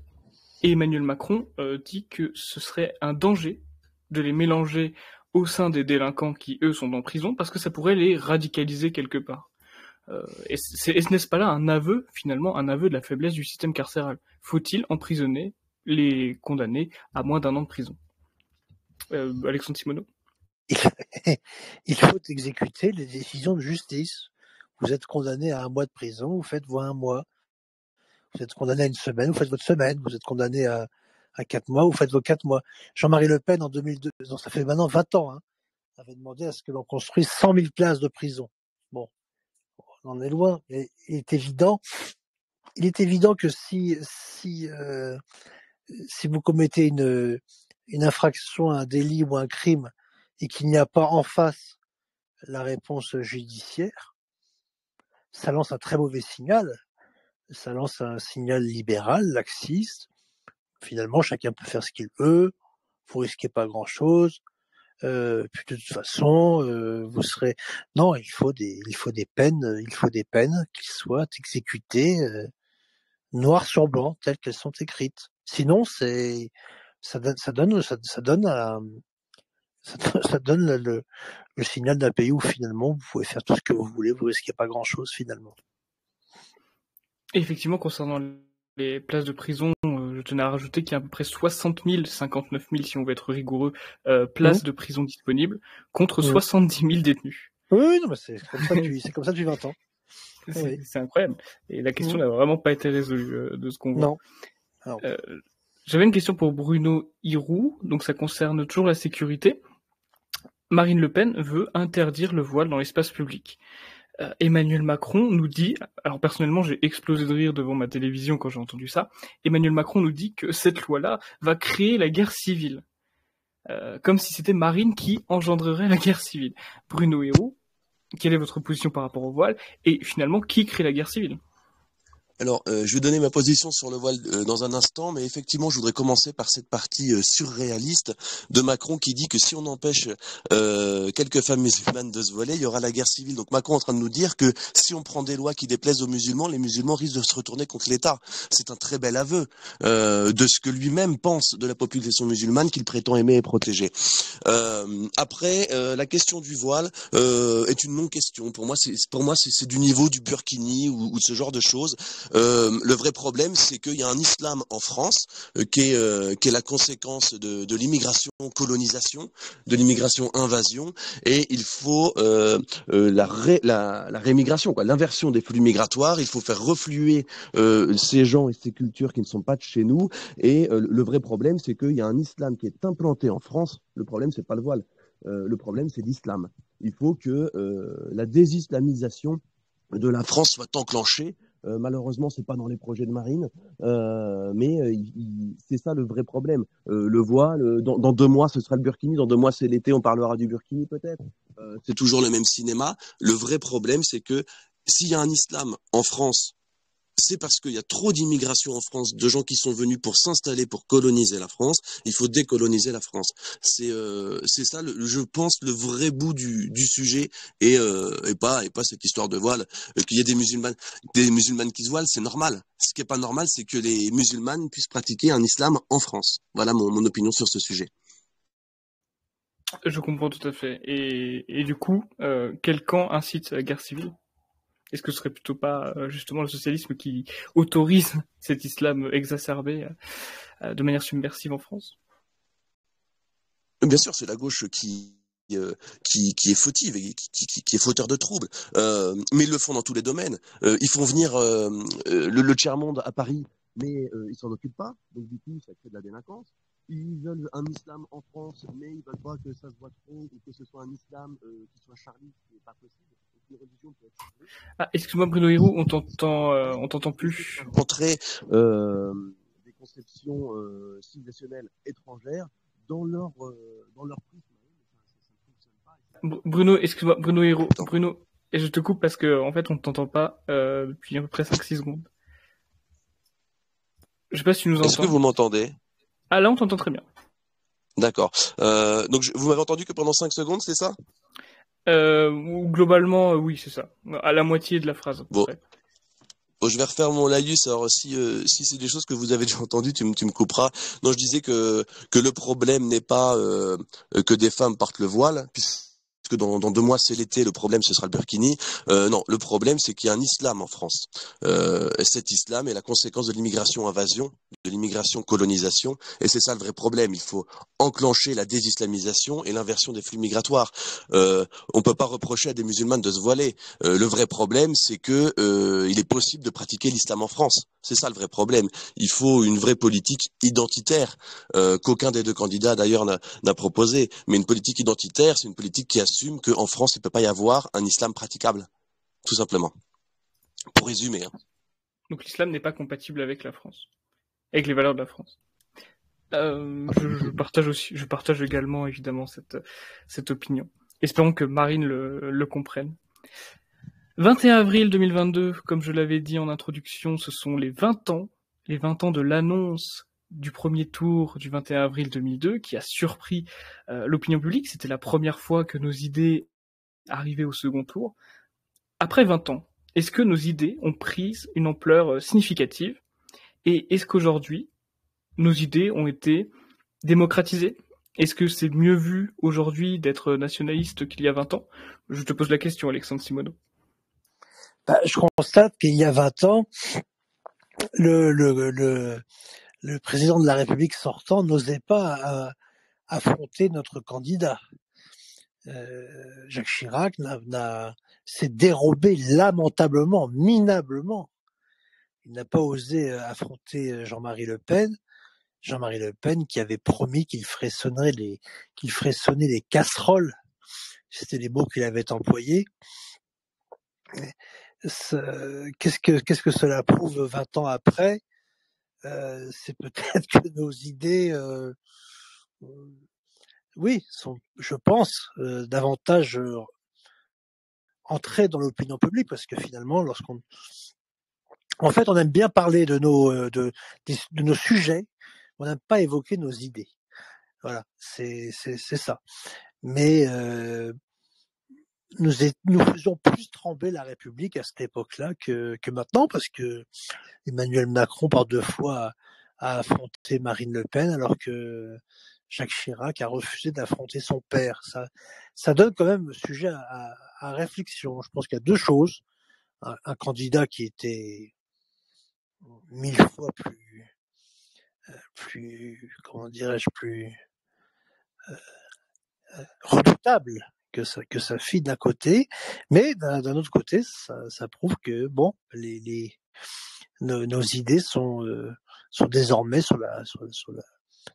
Et Emmanuel Macron dit que ce serait un danger de les mélanger au sein des délinquants qui, eux, sont en prison, parce que ça pourrait les radicaliser quelque part. Et n'est-ce pas là un aveu, finalement, un aveu de la faiblesse du système carcéral? Faut-il emprisonner les condamnés à moins d'1 an de prison? Alexandre Simoneau. Il faut exécuter les décisions de justice. Vous êtes condamné à 1 mois de prison, vous faites vos 1 mois. Vous êtes condamné à 1 semaine, vous faites votre semaine. Vous êtes condamné à 4 mois, vous faites vos 4 mois. Jean-Marie Le Pen, en 2002, donc ça fait maintenant 20 ans, avait demandé à ce que l'on construise 100 000 places de prison. Bon, on en est loin, mais il est évident que si vous commettez une infraction, un délit ou un crime, et qu'il n'y a pas en face la réponse judiciaire, ça lance un très mauvais signal. Ça lance un signal libéral, laxiste. Finalement, chacun peut faire ce qu'il veut. Vous risquez pas grand-chose. Puis de toute façon, vous serez. Non, il faut des peines qui soient exécutées noir sur blanc, telles qu'elles sont écrites. Sinon, ça donne le signal d'un pays où finalement vous pouvez faire tout ce que vous voulez, vous risquez pas grand-chose finalement. Effectivement, concernant les places de prison, je tenais à rajouter qu'il y a à peu près 60 000, 59 000 si on veut être rigoureux, places de prison disponibles, contre 70 000 détenus. Oui, non, mais c'est comme ça depuis 20 ans. C'est incroyable. Et la question n'a vraiment pas été résolue de ce qu'on voit. Non. J'avais une question pour Bruno Hirou, donc ça concerne toujours la sécurité. Marine Le Pen veut interdire le voile dans l'espace public. Emmanuel Macron nous dit, alors personnellement j'ai explosé de rire devant ma télévision quand j'ai entendu ça, Emmanuel Macron nous dit que cette loi-là va créer la guerre civile. Comme si c'était Marine qui engendrerait la guerre civile. Bruno Hirou, quelle est votre position par rapport au voile? Et finalement, qui crée la guerre civile? Alors, je vais donner ma position sur le voile dans un instant, mais effectivement, je voudrais commencer par cette partie surréaliste de Macron qui dit que si on empêche quelques femmes musulmanes de se voiler, il y aura la guerre civile. Donc Macron est en train de nous dire que si on prend des lois qui déplaisent aux musulmans, les musulmans risquent de se retourner contre l'État. C'est un très bel aveu de ce que lui-même pense de la population musulmane qu'il prétend aimer et protéger. Après, la question du voile est une non-question. Pour moi, c'est du niveau du burkini ou de ce genre de choses. Le vrai problème, c'est qu'il y a un islam en France qui est la conséquence de l'immigration colonisation, de l'immigration invasion, et il faut la rémigration, quoi, l'inversion des flux migratoires. Il faut faire refluer ces gens et ces cultures qui ne sont pas de chez nous. Et le vrai problème, c'est qu'il y a un islam qui est implanté en France. Le problème, c'est pas le voile. Le problème, c'est l'islam. Il faut que la désislamisation de la France soit enclenchée. Malheureusement, c'est pas dans les projets de Marine, mais c'est ça le vrai problème. Le voile, dans 2 mois, ce sera le burkini. Dans 2 mois, c'est l'été, on parlera du burkini peut-être. C'est toujours le même cinéma. Le vrai problème, c'est que s'il y a un islam en France, c'est parce qu'il y a trop d'immigration en France, de gens qui sont venus pour s'installer, pour coloniser la France. Il faut décoloniser la France. C'est ça, je pense, le vrai bout du sujet, et pas cette histoire de voile. Qu'il y ait des musulmanes qui se voilent, c'est normal. Ce qui est pas normal, c'est que les musulmanes puissent pratiquer un islam en France. Voilà mon opinion sur ce sujet. Je comprends tout à fait. Et du coup, quel camp incite à la guerre civile? Est-ce que ce serait plutôt pas justement le socialisme qui autorise cet islam exacerbé de manière submersive en France? Bien sûr, c'est la gauche qui est fautive et qui est fauteur de troubles. Mais ils le font dans tous les domaines. Ils font venir le tiers-monde à Paris, mais ils s'en occupent pas. Donc du coup, ça crée de la délinquance. Ils veulent un islam en France, mais ils veulent pas que ça se voit trop ou que ce soit un islam qui soit charliste, ce qui n'est pas possible. Ah, excuse-moi Bruno Hirou, on t'entend plus. Montrer conception civilisationnelle étrangère dans leur prisme. Bruno, excuse-moi, Bruno Hérault. Bruno, et je te coupe parce que en fait on ne t'entend pas depuis à peu près 5-6 secondes. Je sais pas si tu nous entends. Est-ce que vous m'entendez? Ah là on t'entend très bien. D'accord. Donc vous m'avez entendu que pendant 5 secondes, c'est ça? Globalement, oui, c'est ça. À la moitié de la phrase. Bon. Bon, je vais refaire mon laïus. Alors si c'est des choses que vous avez déjà entendues, tu me couperas. Non, je disais que le problème n'est pas que des femmes portent le voile, puisque dans 2 mois c'est l'été, le problème ce sera le burkini. Non, le problème c'est qu'il y a un islam en France. Et cet islam est la conséquence de l'immigration-invasion, de l'immigration-colonisation, et c'est ça le vrai problème. Il faut enclencher la désislamisation et l'inversion des flux migratoires. On peut pas reprocher à des musulmanes de se voiler. Le vrai problème, c'est que il est possible de pratiquer l'islam en France. C'est ça le vrai problème. Il faut une vraie politique identitaire qu'aucun des 2 candidats d'ailleurs n'a proposé. Mais une politique identitaire, c'est une politique qui assume qu'en France, il peut pas y avoir un islam praticable, tout simplement. Pour résumer. Donc l'islam n'est pas compatible avec la France, avec les valeurs de la France. Je partage également évidemment cette opinion. Espérons que Marine le comprenne. 21 avril 2022, comme je l'avais dit en introduction, ce sont les 20 ans de l'annonce du premier tour du 21 avril 2002 qui a surpris l'opinion publique. C'était la première fois que nos idées arrivaient au second tour. Après 20 ans, est-ce que nos idées ont pris une ampleur significative? Et est-ce qu'aujourd'hui, nos idées ont été démocratisées? Est-ce que c'est mieux vu aujourd'hui d'être nationaliste qu'il y a 20 ans? Je te pose la question, Alexandre Simoneau. Je constate qu'il y a 20 ans, le président de la République sortant n'osait pas affronter notre candidat. Jacques Chirac s'est dérobé lamentablement, minablement. Il n'a pas osé affronter Jean-Marie Le Pen. Jean-Marie Le Pen qui avait promis qu'il ferait sonner les casseroles. C'était les mots qu'il avait employés. Qu'est-ce que cela prouve 20 ans après? C'est peut-être que nos idées, oui, sont, je pense, davantage entrées dans l'opinion publique, parce que finalement, en fait, on aime bien parler de nos sujets, on n'aime pas évoquer nos idées. Voilà, c'est ça. Mais nous faisions plus trembler la République à cette époque-là que maintenant, parce que Emmanuel Macron, par 2 fois, a affronté Marine Le Pen, alors que Jacques Chirac a refusé d'affronter son père. Ça donne quand même sujet à réflexion. Je pense qu'il y a 2 choses. Un candidat qui était 1000 fois plus comment dirais-je, plus redoutable que sa fille d'un côté, mais d'un autre côté, ça prouve que bon, nos idées sont désormais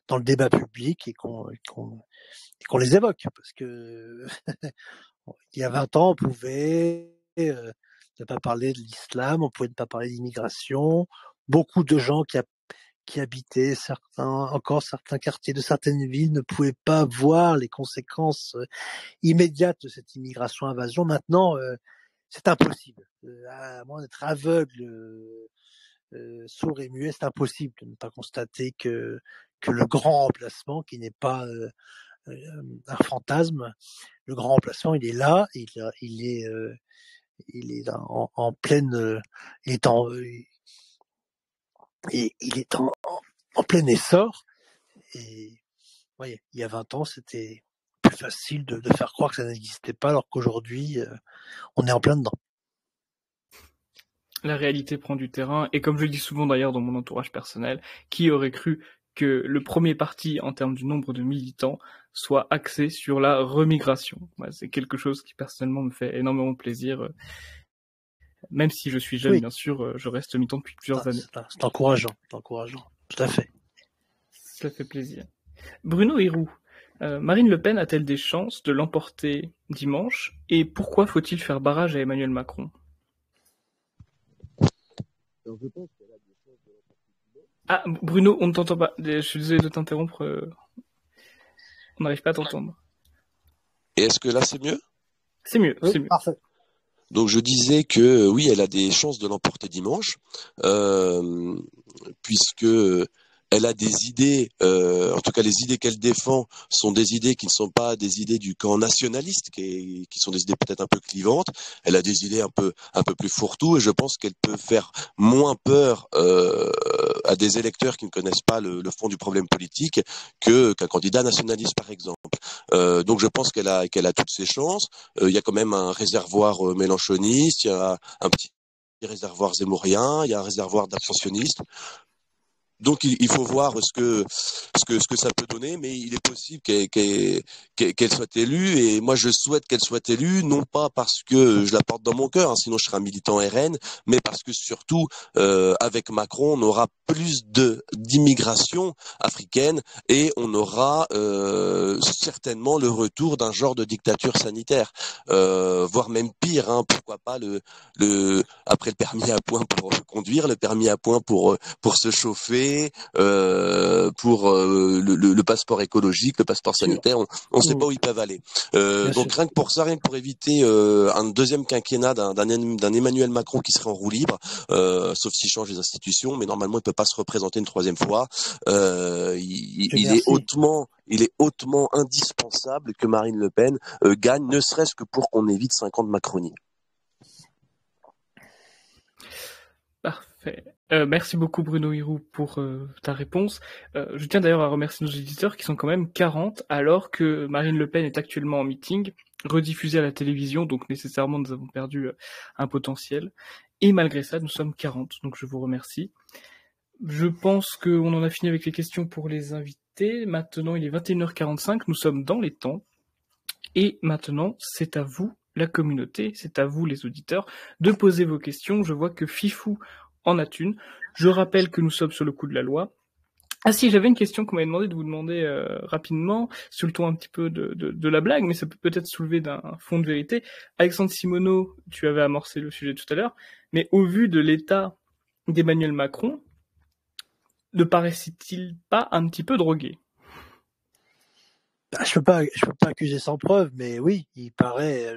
dans le débat public et qu'on les évoque, parce que il y a 20 ans, on pouvait ne pas parler de l'islam, on pouvait ne pas parler d'immigration. Beaucoup de gens qui habitaient certains quartiers de certaines villes ne pouvaient pas voir les conséquences immédiates de cette immigration-invasion. Maintenant, c'est impossible. À moins d'être aveugle, sourd et muet, c'est impossible de ne pas constater que le grand remplacement, qui n'est pas un fantasme, le grand remplacement, il est là, il est en pleine, il est en plein essor. Et voyez, il y a 20 ans, c'était plus facile de faire croire que ça n'existait pas, alors qu'aujourd'hui, on est en plein dedans. La réalité prend du terrain, et comme je le dis souvent d'ailleurs dans mon entourage personnel, qui aurait cru que le premier parti en termes du nombre de militants soit axé sur la remigration? C'est quelque chose qui personnellement me fait énormément plaisir. Même si je suis jeune, oui. Bien sûr, je reste militant depuis plusieurs années. C'est encourageant, tout à fait. Ça fait plaisir. Bruno Héroux, Marine Le Pen a-t-elle des chances de l'emporter dimanche? Et pourquoi faut-il faire barrage à Emmanuel Macron? Alors je pense qu'elle a des chances de l'emporter Ah, Bruno, on ne t'entend pas. Je suis désolé de t'interrompre. On n'arrive pas à t'entendre. Et est-ce que là c'est mieux? C'est mieux, Oui, c'est mieux. parfait. Donc je disais que oui, elle a des chances de l'emporter dimanche, euh, puisque elle a des idées, en tout cas les idées qu'elle défend sont des idées qui ne sont pas des idées du camp nationaliste, qui sont des idées peut-être un peu clivantes. Elle a des idées un peu plus fourre-tout, et je pense qu'elle peut faire moins peur à des électeurs qui ne connaissent pas le fond du problème politique qu'un candidat nationaliste par exemple. Donc je pense qu'elle a toutes ses chances. Il y a quand même un réservoir mélenchoniste, il y a un petit réservoir zémourien, il y a un réservoir d'abstentionnistes. Donc il faut voir ce que ça peut donner, mais il est possible qu'elle soit élue, et moi je souhaite qu'elle soit élue, non pas parce que je la porte dans mon cœur, hein, sinon je serais un militant RN, mais parce que surtout avec Macron on aura plus d'immigration africaine, et on aura certainement le retour d'un genre de dictature sanitaire, voire même pire, hein, pourquoi pas le après le permis à point pour conduire, le permis à point pour se chauffer, pour le passeport écologique, le passeport sanitaire. On ne sait pas où ils peuvent aller. Donc rien que pour ça, rien que pour éviter un deuxième quinquennat d'un Emmanuel Macron qui serait en roue libre, sauf s'il change les institutions, mais normalement il ne peut pas se représenter une troisième fois. Il est hautement indispensable que Marine Le Pen gagne, ne serait-ce que pour qu'on évite 5 ans de Macronie. Parfait. Merci beaucoup Bruno Hirou pour ta réponse. Je tiens d'ailleurs à remercier nos éditeurs qui sont quand même 40 alors que Marine Le Pen est actuellement en meeting, rediffusé à la télévision, donc nécessairement nous avons perdu un potentiel. Et malgré ça, nous sommes 40, donc je vous remercie. Je pense qu'on en a fini avec les questions pour les invités. Maintenant, il est 21h45, nous sommes dans les temps. Et maintenant, c'est à vous, la communauté, c'est à vous, les auditeurs, de poser vos questions. Je vois que Fifou en a une. Je rappelle que nous sommes sur le coup de la loi. Ah si, j'avais une question qu'on m'avait demandé de vous demander rapidement, sous le ton un petit peu de la blague, mais ça peut peut-être soulever d'un fond de vérité. Alexandre Simoneau, tu avais amorcé le sujet tout à l'heure, mais au vu de l'état d'Emmanuel Macron, ne paraissait-il pas un petit peu drogué? Je peux pas accuser sans preuve, mais oui, il paraît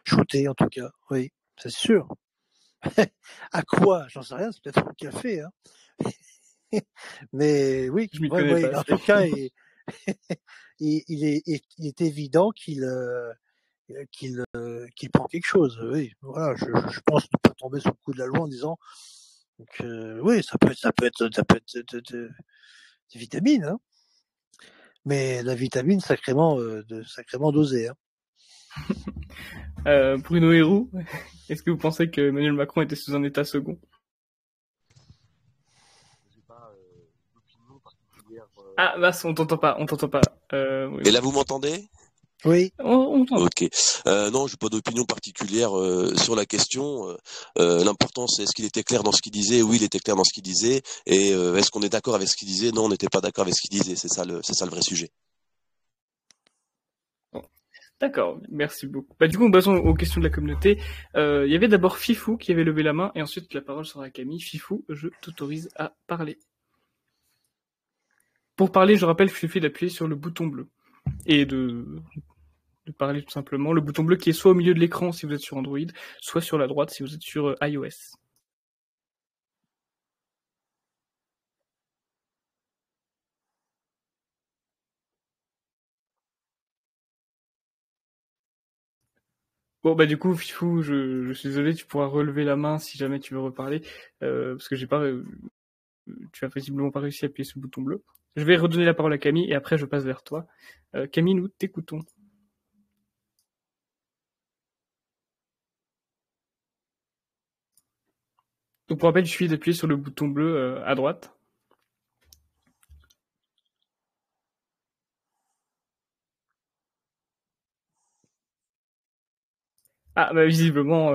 shooté en tout cas. Oui, c'est sûr. À quoi? J'en sais rien, c'est peut-être au café, hein. Mais oui, Je m'y connais pas. en tout cas, il est évident qu'il prend quelque chose. Oui, voilà, je pense ne pas tomber sous le coup de la loi en disant que oui, ça peut être des vitamines, hein. Mais la vitamine sacrément dosée, hein. Bruno Hérou, est-ce que vous pensez que Emmanuel Macron était sous un état second? Ah, bah, on t'entend pas. Oui. Et là, vous m'entendez? Oui. On t'entend. Ok. Non, j'ai pas d'opinion particulière sur la question. L'important, c'est est-ce qu'il était clair dans ce qu'il disait? Oui, il était clair dans ce qu'il disait. Et est-ce qu'on est d'accord avec ce qu'il disait? Non, on n'était pas d'accord avec ce qu'il disait. C'est ça le vrai sujet. D'accord, merci beaucoup. Bah, du coup, en passant aux questions de la communauté, il y avait d'abord Fifou qui avait levé la main, et ensuite la parole sera à Camille. Fifou, je t'autorise à parler. Pour parler, je rappelle qu'il suffit d'appuyer sur le bouton bleu et de parler tout simplement. Le bouton bleu qui est soit au milieu de l'écran si vous êtes sur Android, soit sur la droite si vous êtes sur iOS. Bon bah du coup Fifou, je suis désolé, tu pourras relever la main si jamais tu veux reparler, parce que j'ai pas, tu as visiblement pas réussi à appuyer sur le bouton bleu. Je vais redonner la parole à Camille et après je passe vers toi. Camille, nous t'écoutons. Donc pour rappel, il suffit d'appuyer sur le bouton bleu à droite. Ah bah visiblement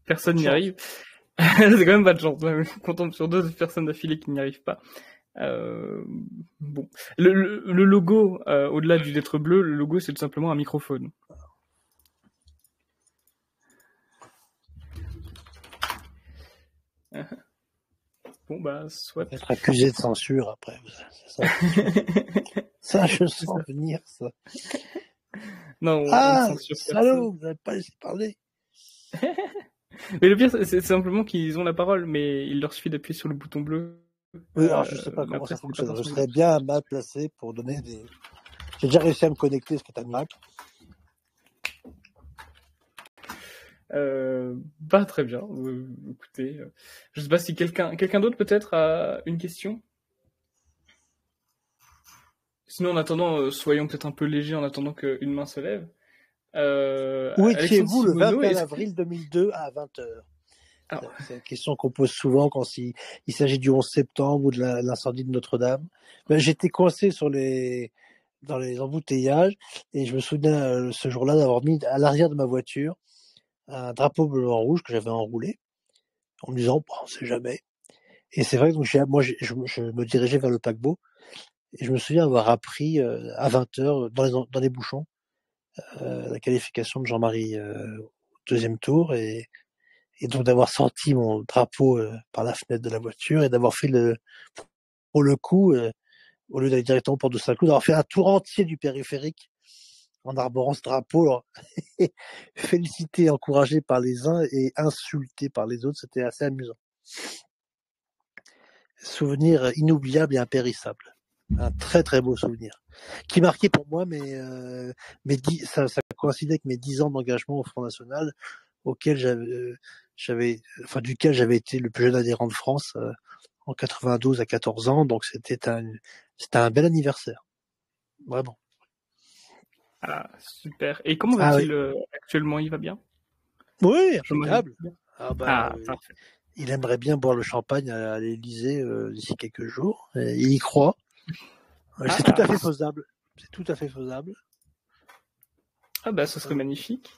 personne n'y arrive. C'est quand même pas de chance. On tombe sur 2 personnes d'affilée qui n'y arrivent pas. Bon, le logo, au-delà du lettre bleu, le logo c'est tout simplement un microphone. Bon, bah, soit. Être accusé de censure après. C'est ça. Ça, je sens venir, ça. Non, on ne censure personne. Salaud, vous n'avez pas laissé parler. Mais le pire, c'est simplement qu'ils ont la parole, mais il leur suffit d'appuyer sur le bouton bleu. Oui, alors je sais pas comment après, ça fonctionne. Je serais serais bien mal placé pour donner des... J'ai déjà réussi à me connecter, ce qui est un miracle. Bah, très bien. Écoutez, je sais pas si quelqu'un d'autre peut-être a une question. Sinon, en attendant, soyons peut-être un peu légers en attendant qu'une main se lève. Où Alexandre étiez-vous le Simoneau, 24 avril 2002 à 20h? Alors, c'est une question qu'on pose souvent quand il s'agit du 11 septembre ou de l'incendie de Notre-Dame. Ben, j'étais coincé dans les embouteillages et je me souviens ce jour-là d'avoir mis à l'arrière de ma voiture un drapeau bleu-blanc-rouge que j'avais enroulé en me disant bon, on sait jamais. Et c'est vrai que donc, je me dirigeais vers le paquebot et je me souviens avoir appris à 20h dans les bouchons la qualification de Jean-Marie au deuxième tour et donc d'avoir sorti mon drapeau par la fenêtre de la voiture et d'avoir fait pour le coup, au lieu d'aller directement au port de Saint-Cloud, d'avoir fait un tour entier du périphérique en arborant ce drapeau, alors, félicité, encouragé par les uns et insulté par les autres, c'était assez amusant. Souvenir inoubliable et impérissable. Un très très beau souvenir. Qui marquait pour moi ça coïncidait avec mes 10 ans d'engagement au Front National, duquel j'avais été le plus jeune adhérent de France en 92 à 14 ans, donc c'était un bel anniversaire, vraiment. Ah, super. Et comment va-t-il actuellement? Il va bien? Oui, impeccable. Parfait. Il aimerait bien boire le champagne à l'Élysée d'ici quelques jours. Et il y croit. C'est tout à fait faisable. C'est tout à fait faisable. Ah bah, ce serait magnifique.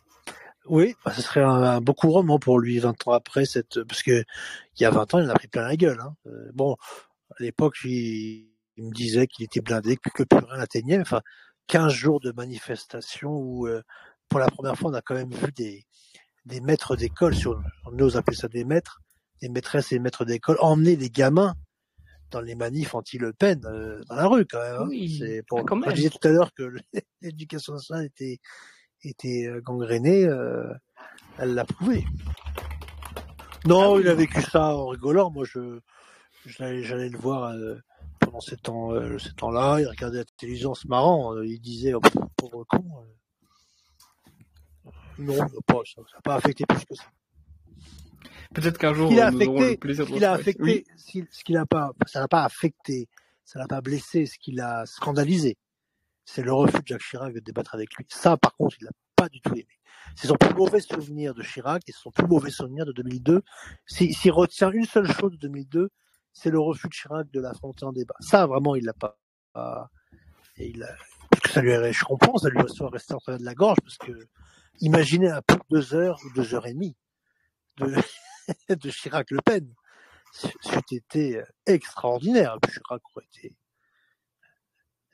Oui, ce serait un beau couronnement pour lui 20 ans après parce que il y a 20 ans, il en a pris plein la gueule. Hein. Bon, à l'époque, il me disait qu'il était blindé, que plus rien n'atteignait. Enfin, 15 jours de manifestation où, pour la première fois, on a quand même vu des maîtres d'école, on ose appeler ça des maîtres, des maîtresses et maîtres d'école, emmener les gamins dans les manifs anti-Le Pen, dans la rue quand même. Hein. Oui, c'est quand même. Je disais tout à l'heure que l'éducation nationale était gangrénée, elle l'a prouvé. Non, il a vécu ça en rigolant. Moi, j'allais le voir pendant ces temps-là. Il regardait la télévision en se marrant. Il disait, oh, pauvre con. Non, ça n'a pas affecté plus que ça. Peut-être qu'un jour, nous aurons le plaisir de ça n'a pas affecté, ça n'a pas blessé, ce qu'il a scandalisé. C'est le refus de Jacques Chirac de débattre avec lui. Ça, par contre, il n'a pas du tout aimé. C'est son plus mauvais souvenir de Chirac et son plus mauvais souvenir de 2002. S'il retient une seule chose de 2002, c'est le refus de Chirac de l'affronter en débat. Ça, vraiment, il l'a pas. Parce que je comprends, ça lui soit resté en travers de la gorge, parce que imaginez un peu 2 heures ou 2 heures et demie de Chirac-Le Pen. C'eût été extraordinaire. Chirac aurait été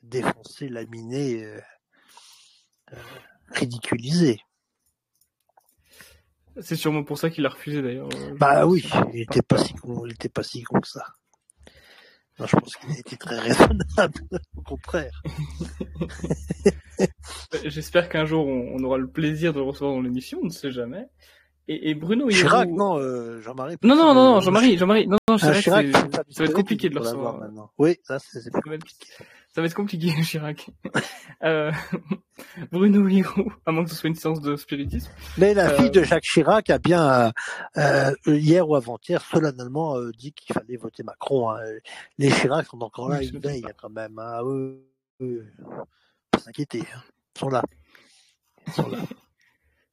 défoncé, laminé, ridiculisé. C'est sûrement pour ça qu'il a refusé d'ailleurs. Bah oui, il était pas si con que ça. Non, je pense qu'il a été très raisonnable, au contraire. J'espère qu'un jour on aura le plaisir de le recevoir dans l'émission, on ne sait jamais. Et Bruno Chirac, non, Jean-Marie. Non, Jean-Marie. Non, Chirac, ça va être compliqué de le recevoir maintenant. Oui, ça c'est compliqué. Ça va être compliqué, Chirac. Bruno Hiro, à moins que ce soit une séance de spiritisme. Mais la fille de Jacques Chirac a bien, hier ou avant-hier, solennellement dit qu'il fallait voter Macron. Hein. Les Chirac sont encore là, ils veillent quand même. Hein. Pas s'inquiéter, hein. Ils sont là.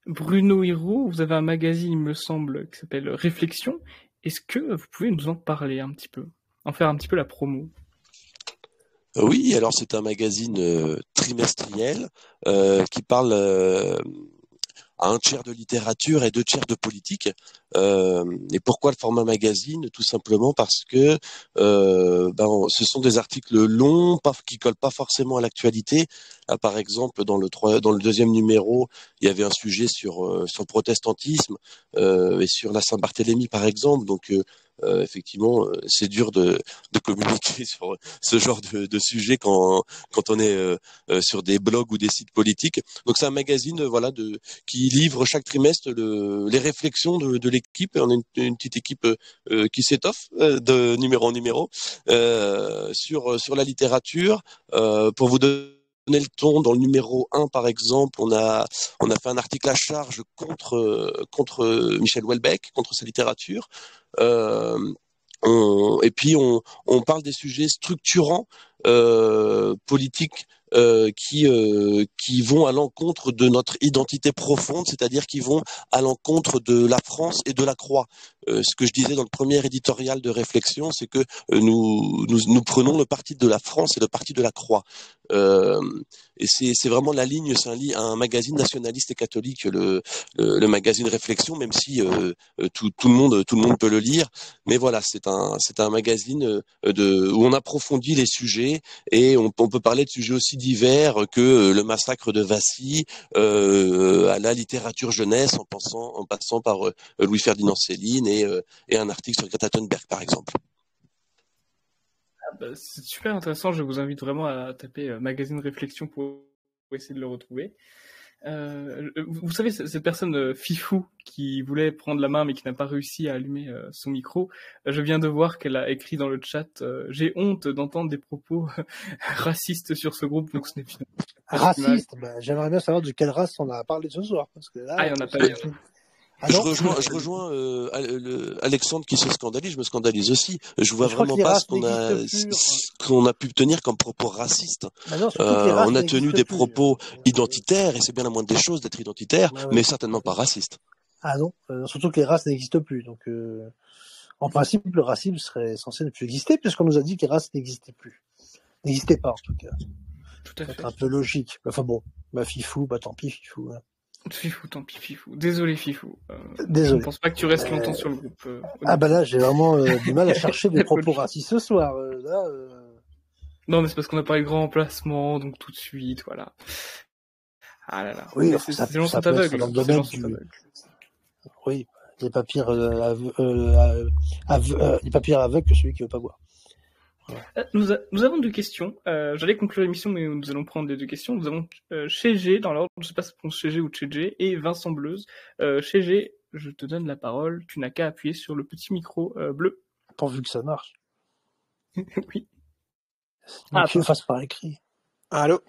Bruno Hiro, vous avez un magazine, il me semble, qui s'appelle Réflexion. Est-ce que vous pouvez nous en parler un petit peu, en faire un petit peu la promo? Oui, alors c'est un magazine trimestriel qui parle à 1/3 de littérature et 2/3 de politique. Et pourquoi le format magazine? Tout simplement parce que ce sont des articles longs, qui collent pas forcément à l'actualité. Là, par exemple, dans le 2e numéro, il y avait un sujet sur le protestantisme et sur la Saint-Barthélemy, par exemple. Donc effectivement, c'est dur de communiquer sur ce genre de sujet quand on est sur des blogs ou des sites politiques. Donc c'est un magazine qui livre chaque trimestre les réflexions de l'équipe. On a une petite équipe qui s'étoffe de numéro en numéro sur la littérature. Pour vous donner le ton, dans le numéro 1 par exemple, on a fait un article à charge contre Michel Houellebecq, contre sa littérature. Et puis on parle des sujets structurants politiques qui vont à l'encontre de notre identité profonde, c'est-à-dire qui vont à l'encontre de la France et de la Croix. Ce que je disais dans le premier éditorial de réflexion, c'est que nous prenons le parti de la France et le parti de la Croix. Et c'est vraiment la ligne, c'est un magazine nationaliste et catholique, le magazine Réflexion, même si tout le monde peut le lire. Mais voilà, c'est un magazine où on approfondit les sujets et on peut parler de sujets aussi divers que le massacre de Vassy, à la littérature jeunesse, en passant par Louis-Ferdinand Céline et un article sur Greta Thunberg, par exemple. C'est super intéressant, je vous invite vraiment à taper magazine Réflexion pour essayer de le retrouver. Vous savez, cette personne Fifou qui voulait prendre la main mais qui n'a pas réussi à allumer son micro, je viens de voir qu'elle a écrit dans le chat j'ai honte d'entendre des propos racistes sur ce groupe, donc ce n'est finalement pas raciste. J'aimerais bien savoir de quelle race on a parlé ce soir, parce que là, il y en a pas bien. Je rejoins Alexandre qui se scandalise, je me scandalise aussi. Je vois vraiment pas ce qu'on a pu tenir comme propos racistes. On a tenu des propos identitaires, et c'est bien la moindre des choses d'être identitaire, mais certainement pas raciste. Ah non, surtout que les races n'existent plus. Donc, en principe, le racisme serait censé ne plus exister, puisqu'on nous a dit que les races n'existaient plus. N'existaient pas, en tout cas. Tout à fait. C'est un peu logique. Enfin bon, Fifou, tant pis, Fifou. Hein. Fifou, tant pis, Fifou. Désolé, Fifou. Désolé. Je ne pense pas que tu restes longtemps sur le groupe. Là, j'ai vraiment du mal à chercher des propos racistes ce soir. Non, mais c'est parce qu'on a parlé de grand emplacement, donc tout de suite, voilà. Ah là là. Oui, ces gens sont aveugles. Dans le domaine Oui, il n'est pas pire aveugle que celui qui ne veut pas boire. Ouais. Nous avons 2 questions. J'allais conclure l'émission, mais nous allons prendre les 2 questions. Nous avons Chégé, dans l'ordre, je ne sais pas si c'est Chégé ou Chégé, et Vincent Bleuze. Chégé, je te donne la parole. Tu n'as qu'à appuyer sur le petit micro bleu. Pourvu que ça marche. Oui. Tu le fasses par écrit. Allô ?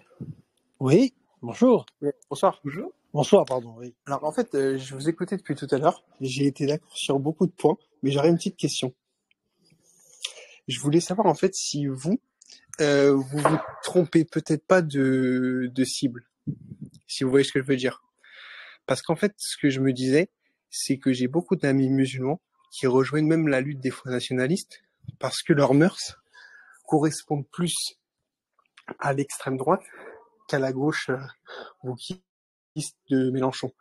Oui, bonjour. Oui, bonsoir. Bonjour. Bonsoir, pardon. Oui. Alors en fait, je vous écoutais depuis tout à l'heure. J'ai été d'accord sur beaucoup de points, mais j'aurais une petite question. Je voulais savoir en fait si vous vous trompez peut-être pas de cible, si vous voyez ce que je veux dire. Parce qu'en fait, ce que je me disais, c'est que j'ai beaucoup d'amis musulmans qui rejoignent même la lutte des faux nationalistes parce que leurs mœurs correspondent plus à l'extrême droite qu'à la gauche wokiste de Mélenchon.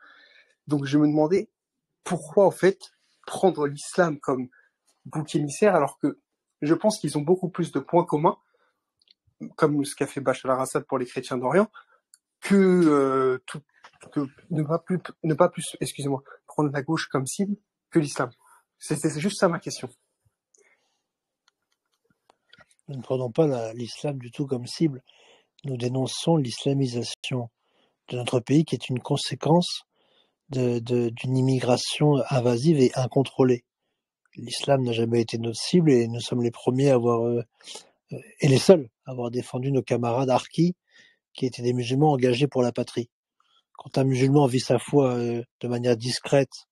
Donc je me demandais pourquoi en fait prendre l'islam comme bouc émissaire alors que je pense qu'ils ont beaucoup plus de points communs, comme ce qu'a fait Bachar al-Assad pour les chrétiens d'Orient, que ne pas plus, prendre la gauche comme cible que l'islam. C'est juste ça ma question. Nous ne prenons pas l'islam du tout comme cible. Nous dénonçons l'islamisation de notre pays qui est une conséquence d'une immigration invasive et incontrôlée. L'islam n'a jamais été notre cible et nous sommes les premiers à et les seuls à avoir défendu nos camarades harkis qui étaient des musulmans engagés pour la patrie. Quand un musulman vit sa foi de manière discrète,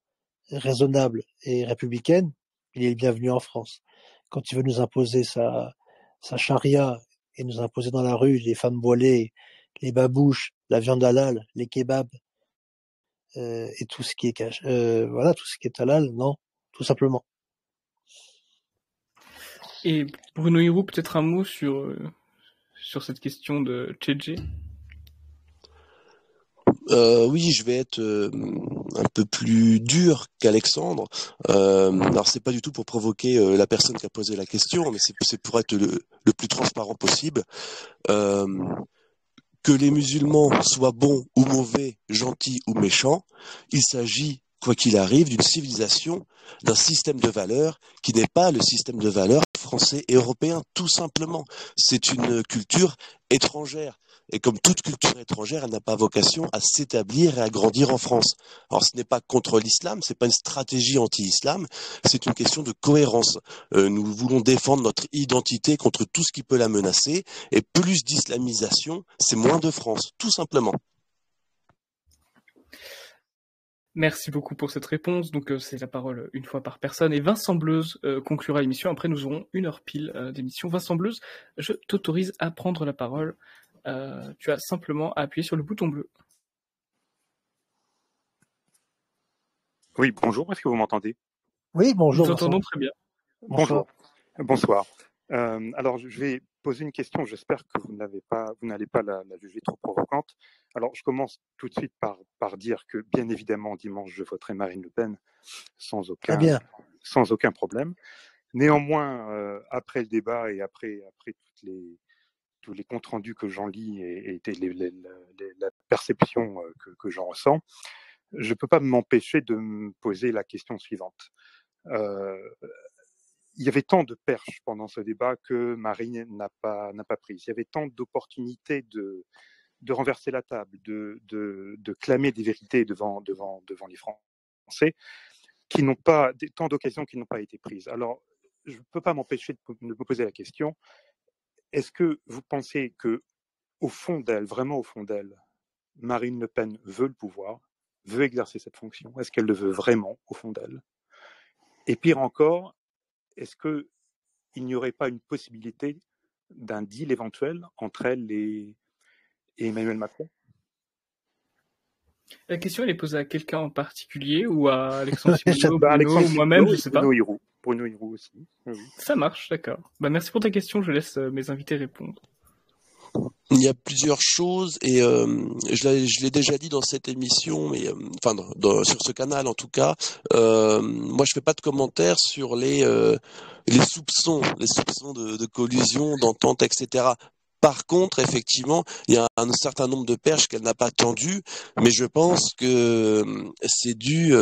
raisonnable et républicaine, il est le bienvenu en France. Quand il veut nous imposer sa charia et nous imposer dans la rue les femmes voilées, les babouches, la viande halal, les kebabs et tout ce qui est tout ce qui est halal, non, tout simplement. Et Bruno Hirou, peut-être un mot sur cette question de Tchétché. Oui, je vais être un peu plus dur qu'Alexandre. Alors c'est pas du tout pour provoquer la personne qui a posé la question, mais c'est pour être le plus transparent possible. Que les musulmans soient bons ou mauvais, gentils ou méchants, il s'agit quoi qu'il arrive, d'une civilisation, d'un système de valeurs qui n'est pas le système de valeurs français et européen, tout simplement. C'est une culture étrangère. Et comme toute culture étrangère, elle n'a pas vocation à s'établir et à grandir en France. Alors ce n'est pas contre l'islam, c'est pas une stratégie anti-islam, c'est une question de cohérence. Nous voulons défendre notre identité contre tout ce qui peut la menacer, et plus d'islamisation, c'est moins de France, tout simplement. Merci beaucoup pour cette réponse. Donc c'est la parole une fois par personne. Et Vincent Bleuze conclura l'émission. Après, nous aurons 1 heure pile d'émission. Vincent Bleuze, je t'autorise à prendre la parole. Tu as simplement à appuyer sur le bouton bleu. Oui, bonjour, est-ce que vous m'entendez? Oui, bonjour. Nous entendons très bien. Bonjour. Bonsoir. Alors, je vais poser une question. J'espère que vous n'allez pas la juger trop provocante. Alors, je commence tout de suite par dire que, bien évidemment, dimanche, je voterai Marine Le Pen sans aucun problème. Néanmoins, après le débat et après tous les comptes rendus que j'en lis et la perception que j'en ressens, je ne peux pas m'empêcher de me poser la question suivante. Il y avait tant de perches pendant ce débat que Marine n'a pas prises. Il y avait tant d'opportunités de renverser la table, de clamer des vérités devant les Français, tant d'occasions qui n'ont pas été prises. Alors, je ne peux pas m'empêcher de me poser la question, est-ce que vous pensez que, au fond d'elle, vraiment au fond d'elle, Marine Le Pen veut le pouvoir, veut exercer cette fonction? Est-ce qu'elle le veut vraiment au fond d'elle? Et pire encore, est-ce qu'il n'y aurait pas une possibilité d'un deal éventuel entre elle et Emmanuel Macron? La question, elle est posée à quelqu'un en particulier ou à Alexandre Simoneau, Alexandre ou moi-même, je et sais pas. Bruno Hiraud aussi. Oui. Ça marche, d'accord. Merci pour ta question, je laisse mes invités répondre. Il y a plusieurs choses et je l'ai déjà dit dans cette émission, mais sur ce canal en tout cas. Moi, je fais pas de commentaires sur les soupçons de collusion, d'entente, etc. Par contre, effectivement, il y a un certain nombre de perches qu'elle n'a pas tendues, mais je pense que c'est dû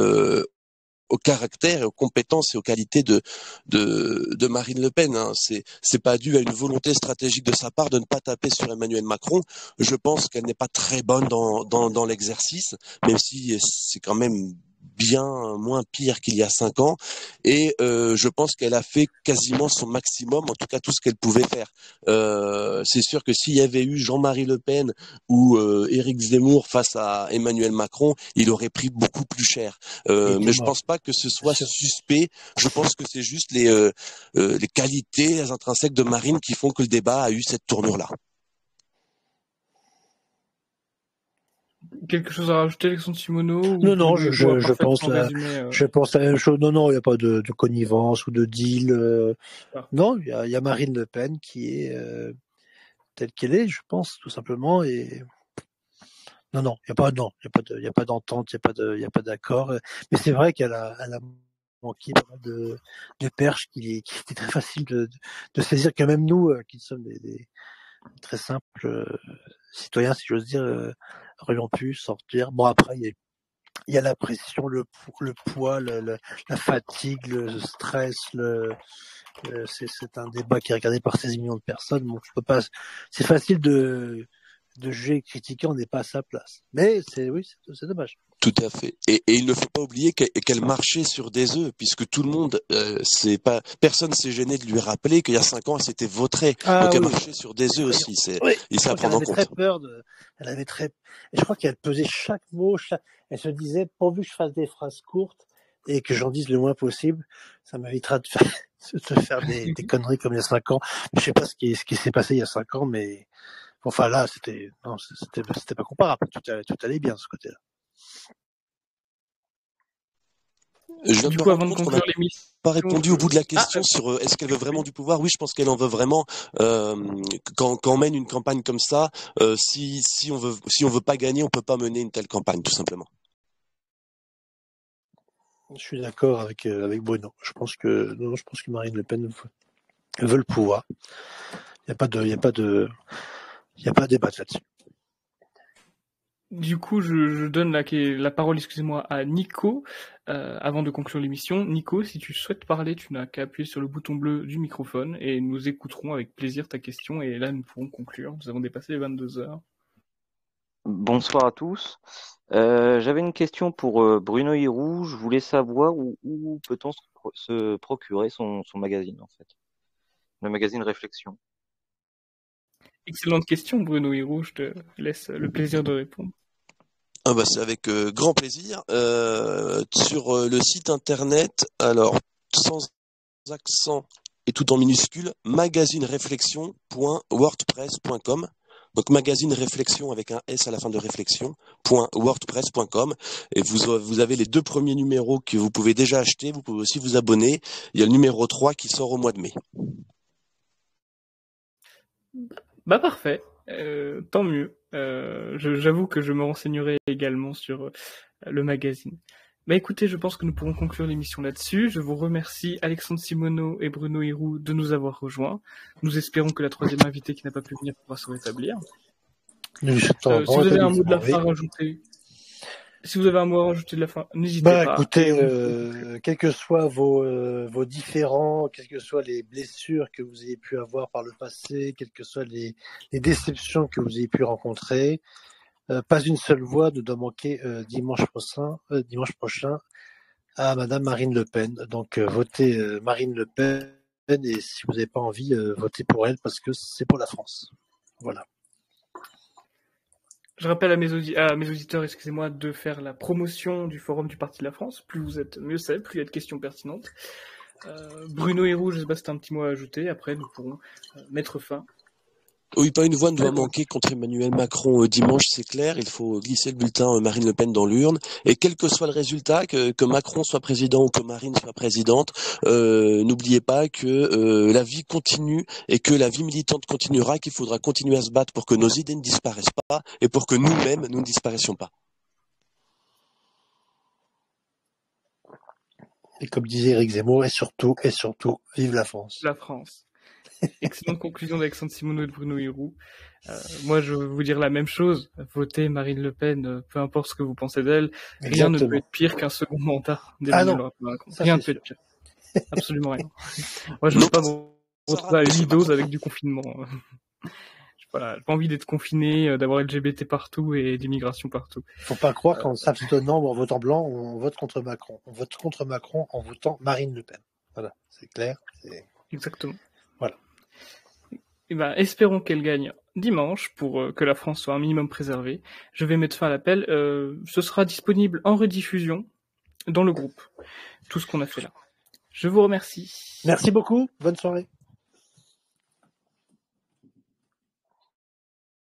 au caractère et aux compétences et aux qualités de Marine Le Pen. Hein. C'est pas dû à une volonté stratégique de sa part de ne pas taper sur Emmanuel Macron. Je pense qu'elle n'est pas très bonne dans l'exercice, même si c'est quand même bien moins pire qu'il y a 5 ans, et je pense qu'elle a fait quasiment son maximum, en tout cas tout ce qu'elle pouvait faire. C'est sûr que s'il y avait eu Jean-Marie Le Pen ou Éric Zemmour face à Emmanuel Macron, il aurait pris beaucoup plus cher. Mais je pense pas que ce soit suspect. Je pense que c'est juste les qualités intrinsèques de Marine qui font que le débat a eu cette tournure-là. Quelque chose à rajouter, Alexandre Simoneau? Non, je pense la même chose. Non, il n'y a pas de connivence ou de deal. Non, il y a Marine Le Pen qui est telle qu'elle est, je pense, tout simplement. Et non, il n'y a pas d'entente, il n'y a pas d'accord. Mais c'est vrai qu'elle a manqué pas mal de perches qui était très facile de saisir, que même nous, qui sommes des très simples citoyens, si j'ose dire, aurions pu sortir. Bon, après, il y a la pression, le poids, la fatigue, le stress, c'est un débat qui est regardé par 16 millions de personnes. Bon, je peux pas, c'est facile de juger et critiquer, on n'est pas à sa place. Mais c'est dommage. Tout à fait. Et il ne faut pas oublier qu'elle marchait sur des œufs, puisque tout le monde, personne s'est gêné de lui rappeler qu'il y a 5 ans, elle s'était vautrée. Donc elle marchait sur des œufs aussi. Il faut prendre en compte. Elle avait et je crois qu'elle pesait chaque mot, elle se disait, pourvu que je fasse des phrases courtes et que j'en dise le moins possible, ça m'évitera de faire des conneries comme il y a 5 ans. Je sais pas ce qui s'est passé il y a 5 ans, mais enfin là, c'était pas comparable. Tout allait bien de ce côté-là. Du coup, avant de conclure l'émission, pas répondu au bout de la question sur est-ce qu'elle veut vraiment du pouvoir. Oui, je pense qu'elle en veut vraiment. Quand on mène une campagne comme ça, si on veut pas gagner, on peut pas mener une telle campagne, tout simplement. Je suis d'accord avec Bruno. Je pense que Marine Le Pen veut le pouvoir. Il y a pas de débat là-dessus. Du coup, je donne la parole, excusez-moi, à Nico, avant de conclure l'émission. Nico, si tu souhaites parler, tu n'as qu'à appuyer sur le bouton bleu du microphone et nous écouterons avec plaisir ta question et là, nous pourrons conclure. Nous avons dépassé les 22 heures. Bonsoir à tous. J'avais une question pour Bruno Hirou. Je voulais savoir où peut-on se procurer son magazine, en fait. Le magazine Réflexion. Excellente question, Bruno Hirou. Je te laisse le plaisir de répondre. Ah bah c'est avec grand plaisir. Sur le site internet, alors sans accent et tout en minuscule, magazineréflexion.wordpress.com. Donc magazine réflexion avec un S à la fin de réflexion.wordpress.com. Et vous avez les 2 premiers numéros que vous pouvez déjà acheter. Vous pouvez aussi vous abonner. Il y a le numéro 3 qui sort au mois de mai. Bah parfait, tant mieux. J'avoue que je me renseignerai également sur le magazine. Bah écoutez, je pense que nous pourrons conclure l'émission là-dessus. Je vous remercie Alexandre Simoneau et Bruno Hirou de nous avoir rejoints. Nous espérons que la troisième invitée qui n'a pas pu venir pourra se rétablir. Si vous avez un mot de la fin à rajouter, de la fin, n'hésitez pas. Écoutez, quels que soient vos différends, quelles que soient les blessures que vous ayez pu avoir par le passé, quelles que soient les déceptions que vous ayez pu rencontrer, pas une seule voix ne doit manquer dimanche prochain à Madame Marine Le Pen. Donc votez Marine Le Pen et si vous n'avez pas envie, votez pour elle parce que c'est pour la France. Voilà. Je rappelle à mes auditeurs, excusez-moi, de faire la promotion du forum du Parti de la France. Plus vous êtes, mieux c'est, plus il y a de questions pertinentes. Bruno Hirou, je ne sais pas si tu as un petit mot à ajouter. Après, nous pourrons mettre fin. Oui, pas une voix ne doit manquer contre Emmanuel Macron dimanche, c'est clair. Il faut glisser le bulletin Marine Le Pen dans l'urne. Et quel que soit le résultat, que Macron soit président ou que Marine soit présidente, n'oubliez pas que la vie continue et que la vie militante continuera, qu'il faudra continuer à se battre pour que nos idées ne disparaissent pas et pour que nous-mêmes, nous ne disparaissions pas. Et comme disait Éric Zemmour, et surtout, vive la France. La France. Excellente conclusion d'Alexandre Simoneau et de Bruno Hirou. Moi, je veux vous dire la même chose. Votez Marine Le Pen, peu importe ce que vous pensez d'elle. Rien ne peut être pire qu'un second mandat d'Emmanuel Macron. Rien ne peut être pire. Absolument rien. Moi, je ne veux pas me retrouver à 8 doses avec du confinement. Voilà, j'ai pas envie d'être confiné, d'avoir LGBT partout et d'immigration partout. Faut pas croire qu'en s'abstenant ou en votant blanc, on vote contre Macron. On vote contre Macron en votant Marine Le Pen. Voilà, c'est clair. Exactement. Voilà. Et ben, espérons qu'elle gagne dimanche pour que la France soit un minimum préservée. Je vais mettre fin à l'appel. Ce sera disponible en rediffusion dans le groupe. Tout ce qu'on a fait là. Je vous remercie. Merci beaucoup. Bonne soirée.